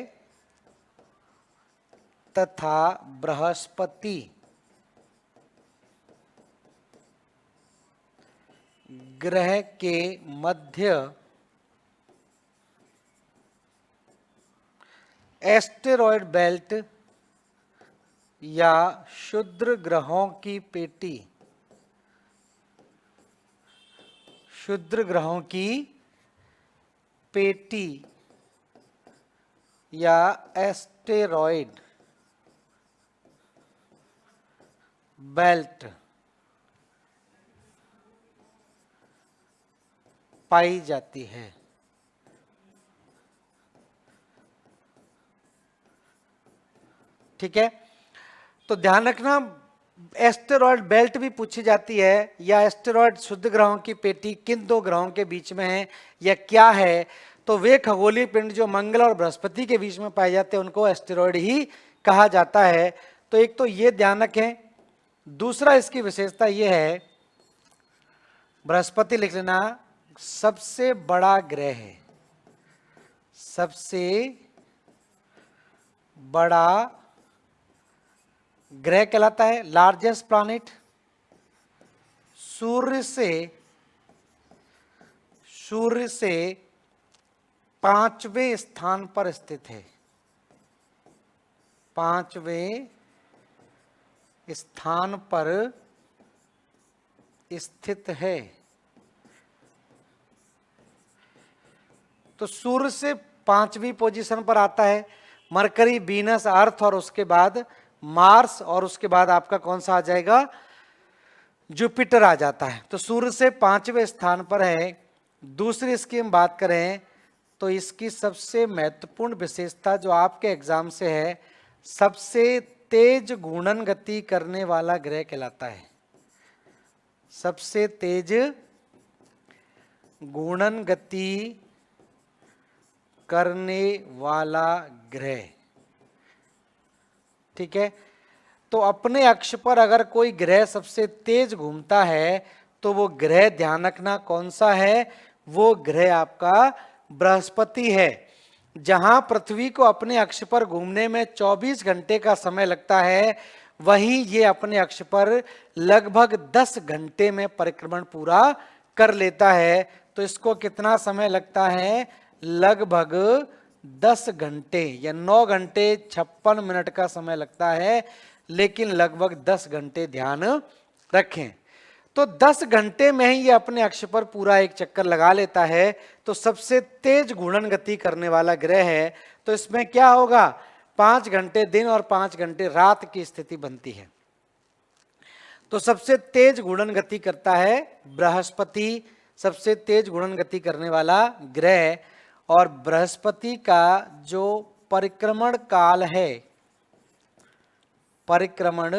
तथा बृहस्पति ग्रह के मध्य एस्टेरॉयड बेल्ट या क्षुद्र ग्रहों की पेटी, क्षुद्र ग्रहों की पेटी या एस्टेरॉयड बेल्ट पाई जाती है। ठीक है, तो ध्यान रखना एस्टेरॉयड बेल्ट भी पूछी जाती है, या एस्टेरॉयड शुद्ध ग्रहों की पेटी किन दो ग्रहों के बीच में है या क्या है। तो वे खगोलीय पिंड जो मंगल और बृहस्पति के बीच में पाए जाते हैं उनको एस्टेरॉयड ही कहा जाता है। तो एक तो ये ध्यान रखें, दूसरा इसकी विशेषता ये है, बृहस्पति लिख लेना सबसे बड़ा ग्रह है, सबसे बड़ा ग्रह कहलाता है, लार्जेस्ट प्लैनेट। सूर्य से सूर्य से 5वें स्थान पर स्थित है, 5वें स्थान पर स्थित है। तो सूर्य से 5वीं पोजीशन पर आता है मरकरी, वीनस, अर्थ और उसके बाद मार्स और उसके बाद आपका कौन सा आ जाएगा, जुपिटर आ जाता है। तो सूर्य से 5वें स्थान पर है। दूसरी इसकी हम बात करें तो इसकी सबसे महत्वपूर्ण विशेषता जो आपके एग्जाम से है, सबसे तेज घूर्णन गति करने वाला ग्रह कहलाता है, सबसे तेज घूर्णन गति करने वाला ग्रह। ठीक है, तो अपने अक्ष पर अगर कोई ग्रह सबसे तेज घूमता है तो वो ग्रह ध्यान रखना कौन सा है, वो ग्रह आपका बृहस्पति है। जहां पृथ्वी को अपने अक्ष पर घूमने में 24 घंटे का समय लगता है, वहीं ये अपने अक्ष पर लगभग 10 घंटे में परिक्रमण पूरा कर लेता है। तो इसको कितना समय लगता है, लगभग 10 घंटे या 9 घंटे 56 मिनट का समय लगता है, लेकिन लगभग 10 घंटे ध्यान रखें। तो 10 घंटे में ही ये अपने अक्ष पर पूरा एक चक्कर लगा लेता है। तो सबसे तेज घूर्णन गति करने वाला ग्रह है। तो इसमें क्या होगा, 5 घंटे दिन और 5 घंटे रात की स्थिति बनती है। तो सबसे तेज घूर्णन गति करता है बृहस्पति, सबसे तेज घूर्णन गति करने वाला ग्रह। और बृहस्पति का जो परिक्रमण काल है, परिक्रमण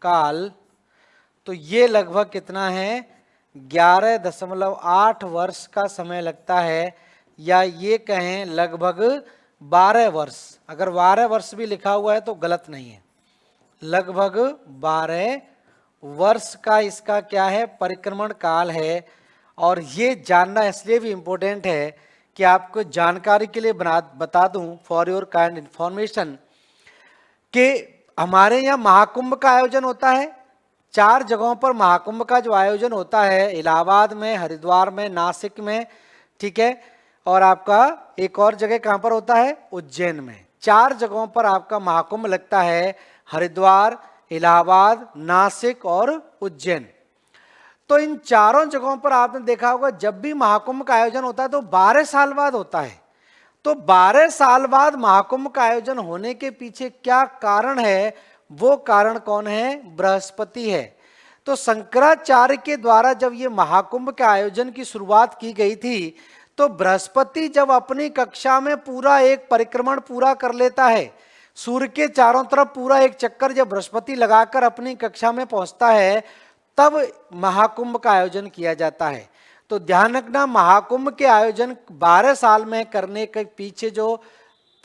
काल, तो ये लगभग कितना है, 11.8 वर्ष का समय लगता है, या ये कहें लगभग 12 वर्ष। अगर 12 वर्ष भी लिखा हुआ है तो गलत नहीं है, लगभग 12 वर्ष का इसका क्या है, परिक्रमण काल है। और ये जानना इसलिए भी इम्पोर्टेंट है कि आपको जानकारी के लिए बता दूं, फॉर योर काइंड इंफॉर्मेशन, कि हमारे यहाँ महाकुंभ का आयोजन होता है। 4 जगहों पर महाकुंभ का जो आयोजन होता है, इलाहाबाद में, हरिद्वार में, नासिक में, ठीक है, और आपका एक और जगह कहाँ पर होता है, उज्जैन में। 4 जगहों पर आपका महाकुंभ लगता है, हरिद्वार, इलाहाबाद, नासिक और उज्जैन। तो इन चारों जगहों पर आपने देखा होगा जब भी महाकुंभ का आयोजन होता है तो 12 साल बाद होता है। तो 12 साल बाद महाकुंभ का आयोजन होने के पीछे क्या कारण है, वो कारण कौन है, बृहस्पति है। तो शंकराचार्य के द्वारा जब ये महाकुंभ के आयोजन की शुरुआत की गई थी, तो बृहस्पति जब अपनी कक्षा में पूरा एक परिक्रमण पूरा कर लेता है, सूर्य के चारों तरफ पूरा एक चक्कर जब बृहस्पति लगाकर अपनी कक्षा में पहुंचता है, तब महाकुंभ का आयोजन किया जाता है। तो ध्यान रखना, महाकुंभ के आयोजन 12 साल में करने के पीछे जो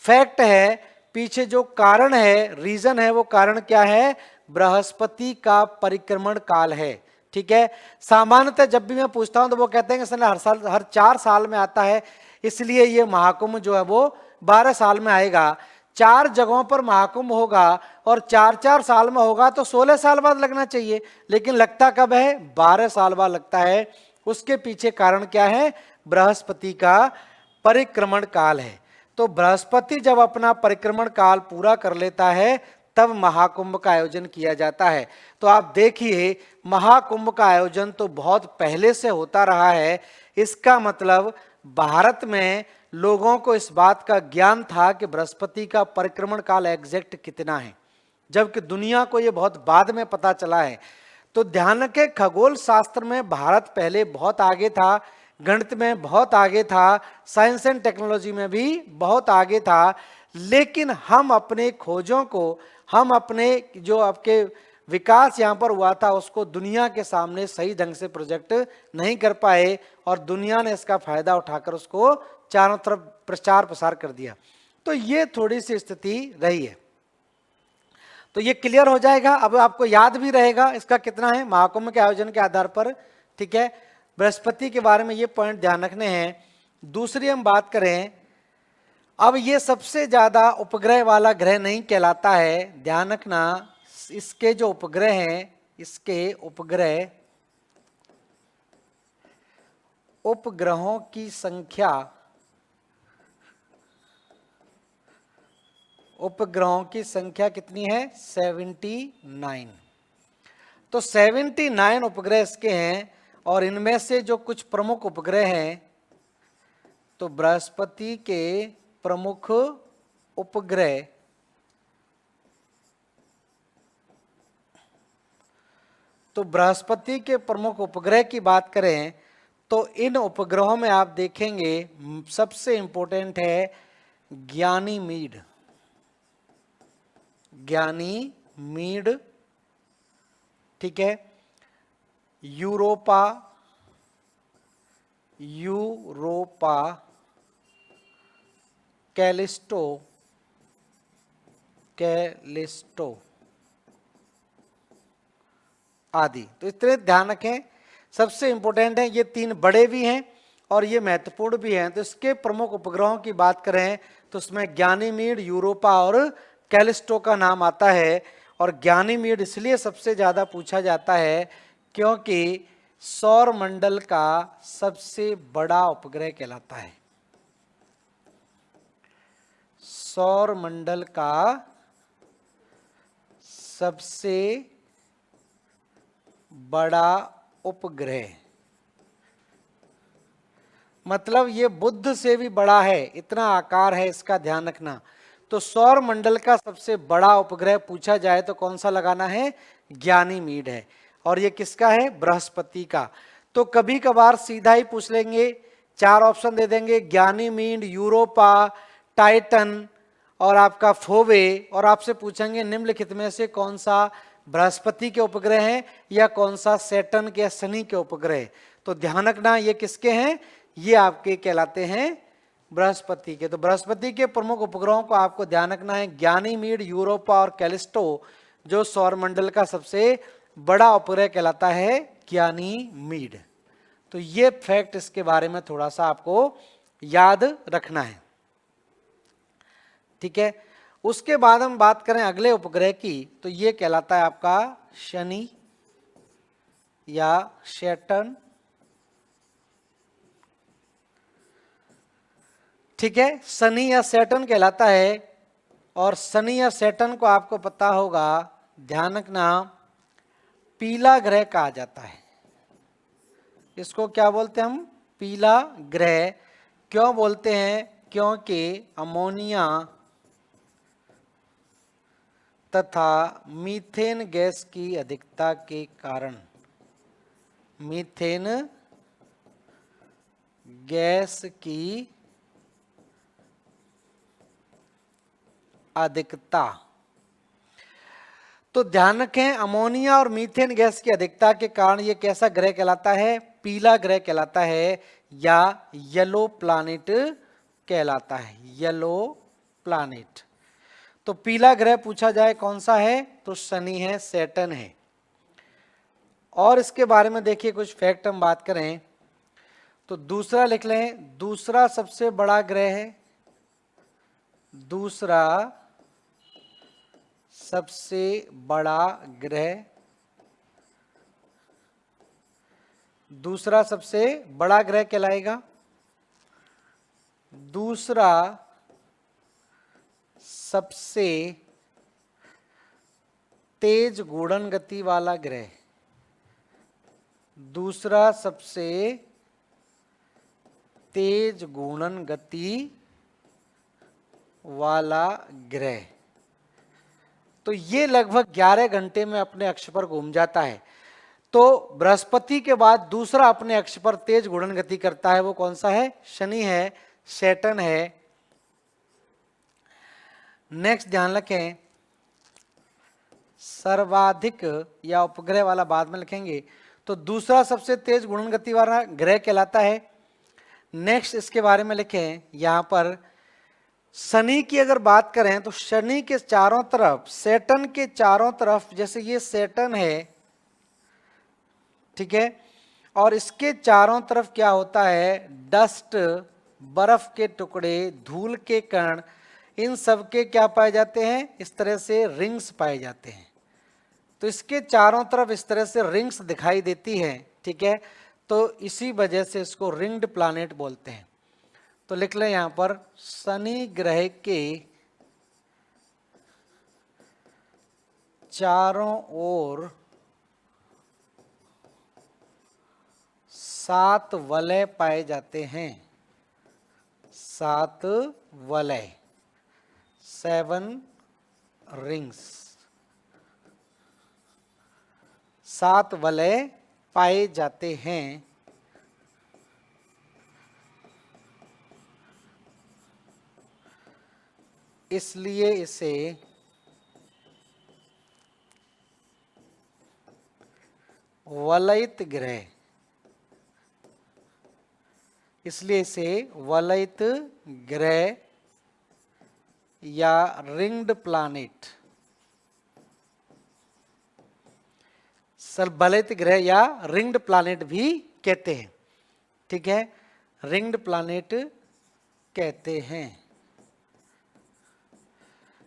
फैक्ट है, पीछे जो कारण है, रीजन है, वो कारण क्या है, बृहस्पति का परिक्रमण काल है। ठीक है, सामान्यतः जब भी मैं पूछता हूं तो वो कहते हैं कि हर साल, हर 4 साल में आता है, इसलिए ये महाकुंभ जो है वो 12 साल में आएगा। 4 जगहों पर महाकुंभ होगा और 4-4 साल में होगा तो 16 साल बाद लगना चाहिए, लेकिन लगता कब है, 12 साल बाद लगता है। उसके पीछे कारण क्या है, बृहस्पति का परिक्रमण काल है। तो बृहस्पति जब अपना परिक्रमण काल पूरा कर लेता है तब महाकुंभ का आयोजन किया जाता है। तो आप देखिए, महाकुंभ का आयोजन तो बहुत पहले से होता रहा है। इसका मतलब भारत में लोगों को इस बात का ज्ञान था कि बृहस्पति का परिक्रमण काल एग्जैक्ट कितना है, जबकि दुनिया को यह बहुत बाद में पता चला है। तो ध्यान रखें, खगोल शास्त्र में भारत पहले बहुत आगे था, गणित में बहुत आगे था, साइंस एंड टेक्नोलॉजी में भी बहुत आगे था, लेकिन हम अपने खोजों को, हम अपने जो आपके विकास यहाँ पर हुआ था उसको दुनिया के सामने सही ढंग से प्रोजेक्ट नहीं कर पाए, और दुनिया ने इसका फायदा उठाकर उसको चारों तरफ प्रचार प्रसार कर दिया। तो ये थोड़ी सी स्थिति रही है। तो ये क्लियर हो जाएगा, अब आपको याद भी रहेगा इसका कितना है महाकुंभ के आयोजन के आधार पर। ठीक है, बृहस्पति के बारे में ये पॉइंट ध्यान रखने हैं। दूसरी हम बात करें, अब ये सबसे ज्यादा उपग्रह वाला ग्रह नहीं कहलाता है, ध्यान रखना, इसके जो उपग्रह हैं, इसके उपग्रह उपग्रहों की संख्या, उपग्रहों की संख्या कितनी है? 79। तो 79 उपग्रह इसके हैं, और इनमें से जो कुछ प्रमुख उपग्रह हैं, तो बृहस्पति के प्रमुख उपग्रह, तो बृहस्पति के प्रमुख उपग्रह की बात करें तो इन उपग्रहों में आप देखेंगे सबसे इंपॉर्टेंट है ज्ञानीमीड। ज्ञानीमीड, ठीक है, यूरोपा, कैलिस्टो आदि। तो इस तरह ध्यान रखें, सबसे इंपॉर्टेंट है, ये तीन बड़े भी हैं और ये महत्वपूर्ण भी हैं। तो इसके प्रमुख उपग्रहों की बात करें तो उसमें ज्ञानीमीड, यूरोपा और कैलिस्टो का नाम आता है। और ज्ञानीमीड इसलिए सबसे ज्यादा पूछा जाता है क्योंकि सौर मंडल का सबसे बड़ा उपग्रह कहलाता है। सौर मंडल का सबसे बड़ा उपग्रह, मतलब ये बुध से भी बड़ा है, इतना आकार है इसका, ध्यान रखना। तो सौर मंडल का सबसे बड़ा उपग्रह पूछा जाए तो कौन सा लगाना है? ज्ञानीमीड है। और ये किसका है? बृहस्पति का। तो कभी कभार सीधा ही पूछ लेंगे, चार ऑप्शन दे देंगे, ज्ञानीमीड, यूरोपा, टाइटन और आपका फोवे, और आपसे पूछेंगे निम्नलिखित में से कौन सा बृहस्पति के उपग्रह हैं या कौन सा सैटर्न के, शनि के उपग्रह। तो ध्यान रखना ये किसके हैं? ये आपके कहलाते हैं बृहस्पति के। तो बृहस्पति के प्रमुख उपग्रहों को आपको ध्यान रखना है, ज्ञानीमीड, यूरोपा और कैलिस्टो, जो सौरमंडल का सबसे बड़ा उपग्रह कहलाता है ज्ञानीमीड। तो ये फैक्ट इसके बारे में थोड़ा सा आपको याद रखना है, ठीक है। उसके बाद हम बात करें अगले उपग्रह की, तो ये कहलाता है आपका शनि या सैटर्न, ठीक है, शनि या सैटर्न कहलाता है। और शनि या सैटर्न को आपको पता होगा, ध्यान रखना, पीला ग्रह कहा जाता है। इसको क्या बोलते हैं हम? पीला ग्रह। क्यों बोलते हैं? क्योंकि अमोनिया तथा मीथेन गैस की अधिकता के कारण, मीथेन गैस की अधिकता। तो ध्यान रखें, अमोनिया और मीथेन गैस की अधिकता के कारण ये कैसा ग्रह कहलाता है? पीला ग्रह कहलाता है, या येलो प्लैनेट कहलाता है, येलो प्लैनेट। तो पीला ग्रह पूछा जाए कौन सा है, तो शनि है, सैटर्न है। और इसके बारे में देखिए कुछ फैक्ट हम बात करें तो दूसरा लिख लें, दूसरा सबसे बड़ा ग्रह है, दूसरा सबसे बड़ा ग्रह, दूसरा सबसे बड़ा ग्रह कहलाएगा। दूसरा सबसे तेज घूर्णन गति वाला ग्रह, दूसरा सबसे तेज घूर्णन गति वाला ग्रह। तो ये लगभग 11 घंटे में अपने अक्ष पर घूम जाता है। तो बृहस्पति के बाद दूसरा अपने अक्ष पर तेज घूर्णन गति करता है, वो कौन सा है? शनि है, सैटर्न है। नेक्स्ट ध्यान रखें, सर्वाधिक या उपग्रह वाला बाद में लिखेंगे, तो दूसरा सबसे तेज घूर्णन गति वाला ग्रह कहलाता है। नेक्स्ट इसके बारे में लिखें, यहां पर शनि की अगर बात करें तो शनि के चारों तरफ, सैटर्न के चारों तरफ, जैसे ये सैटर्न है, ठीक है, और इसके चारों तरफ क्या होता है? डस्ट, बर्फ के टुकड़े, धूल के कण, इन सब के क्या पाए जाते हैं? इस तरह से रिंग्स पाए जाते हैं। तो इसके चारों तरफ इस तरह से रिंग्स दिखाई देती हैं, ठीक है। तो इसी वजह से इसको रिंग्ड प्लैनेट बोलते हैं। तो लिख लें यहां पर शनि ग्रह के चारों ओर 7 वलय पाए जाते हैं। 7 वलय, 7 रिंग्स, 7 वलय पाए जाते हैं। इसलिए इसे वलयित ग्रह, इसलिए इसे वलयित ग्रह या रिंग्ड प्लैनेट, वलयित ग्रह या रिंग्ड प्लैनेट भी कहते हैं। ठीक है, रिंग्ड प्लैनेट कहते हैं।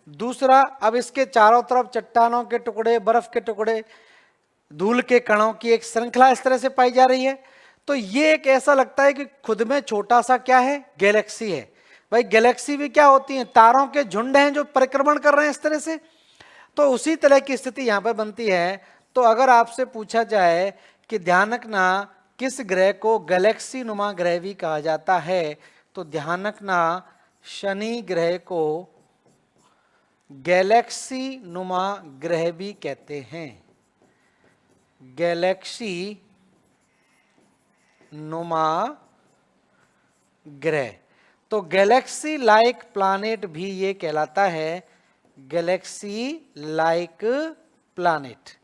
दूसरा, अब इसके चारों तरफ चट्टानों के टुकड़े, बर्फ के टुकड़े, धूल के कणों की एक श्रृंखला इस तरह से पाई जा रही है। तो ये एक ऐसा लगता है कि खुद में छोटा सा क्या है, गैलेक्सी है। भाई गैलेक्सी भी क्या होती है, तारों के झुंड हैं जो परिक्रमण कर रहे हैं इस तरह से। तो उसी तरह की स्थिति यहां पर बनती है। तो अगर आपसे पूछा जाए कि ध्यान रखना किस ग्रह को गैलेक्सी नुमा ग्रह भी कहा जाता है, तो ध्यान रखना शनि ग्रह को गैलेक्सी नुमा ग्रह भी कहते हैं। गैलेक्सी नुमा ग्रह, तो गैलेक्सी लाइक प्लैनेट भी ये कहलाता है, गैलेक्सी लाइक प्लैनेट।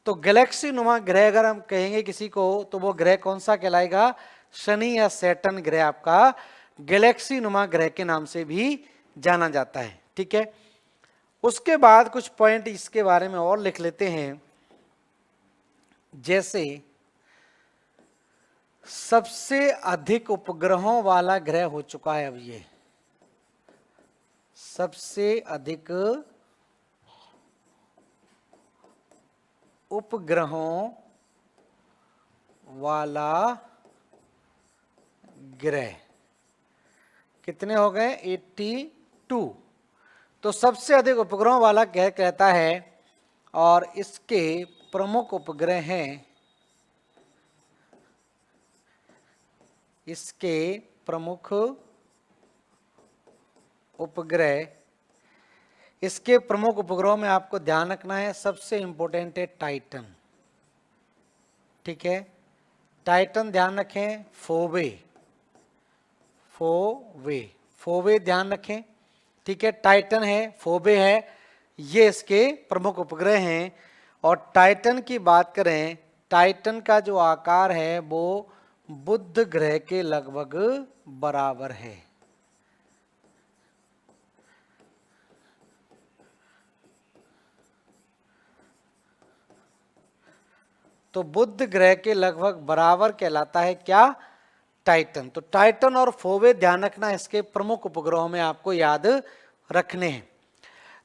तो गैलेक्सी नुमा ग्रह अगर हम कहेंगे किसी को, तो वो ग्रह कौन सा कहलाएगा, शनि या सैटर्न ग्रह आपका गैलेक्सी नुमा ग्रह के नाम से भी जाना जाता है। ठीक है, उसके बाद कुछ पॉइंट इसके बारे में और लिख लेते हैं। जैसे सबसे अधिक उपग्रहों वाला ग्रह हो चुका है अब ये, सबसे अधिक उपग्रहों वाला ग्रह कितने हो गए, 82। तो सबसे अधिक उपग्रहों वाला ग्रह कहता है, और इसके प्रमुख उपग्रह हैं, इसके प्रमुख उपग्रह, इसके प्रमुख उपग्रहों में आपको ध्यान रखना है, सबसे इंपॉर्टेंट है टाइटन। ठीक है, टाइटन ध्यान रखें, फोबे, फोबे, फोबे ध्यान रखें। ठीक है, टाइटन है, फोबे है, ये इसके प्रमुख उपग्रह हैं। और टाइटन की बात करें, टाइटन का जो आकार है वो बुध ग्रह के लगभग बराबर है। तो बुध ग्रह के लगभग बराबर कहलाता है क्या, टाइटन। तो टाइटन और फोबे ध्यान रखना, इसके प्रमुख उपग्रहों में आपको याद रखने हैं।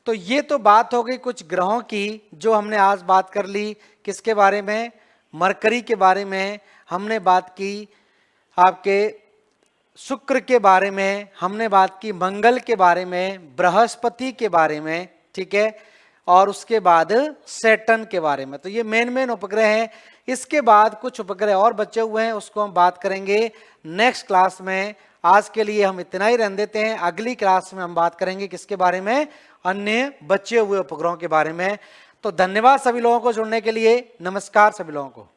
तो ये तो बात हो गई कुछ ग्रहों की जो हमने आज बात कर ली। किसके बारे में, मरकरी के बारे में हमने बात की, आपके शुक्र के बारे में हमने बात की, मंगल के बारे में, बृहस्पति के बारे में। ठीक है, और उसके बाद सैटर्न के बारे में। तो ये मेन उपग्रह हैं। इसके बाद कुछ उपग्रह और बचे हुए हैं, उसको हम बात करेंगे नेक्स्ट क्लास में। आज के लिए हम इतना ही रहने देते हैं। अगली क्लास में हम बात करेंगे किसके बारे में, अन्य बचे हुए उपग्रहों के बारे में। तो धन्यवाद सभी लोगों को जुड़ने के लिए। नमस्कार सभी लोगों को।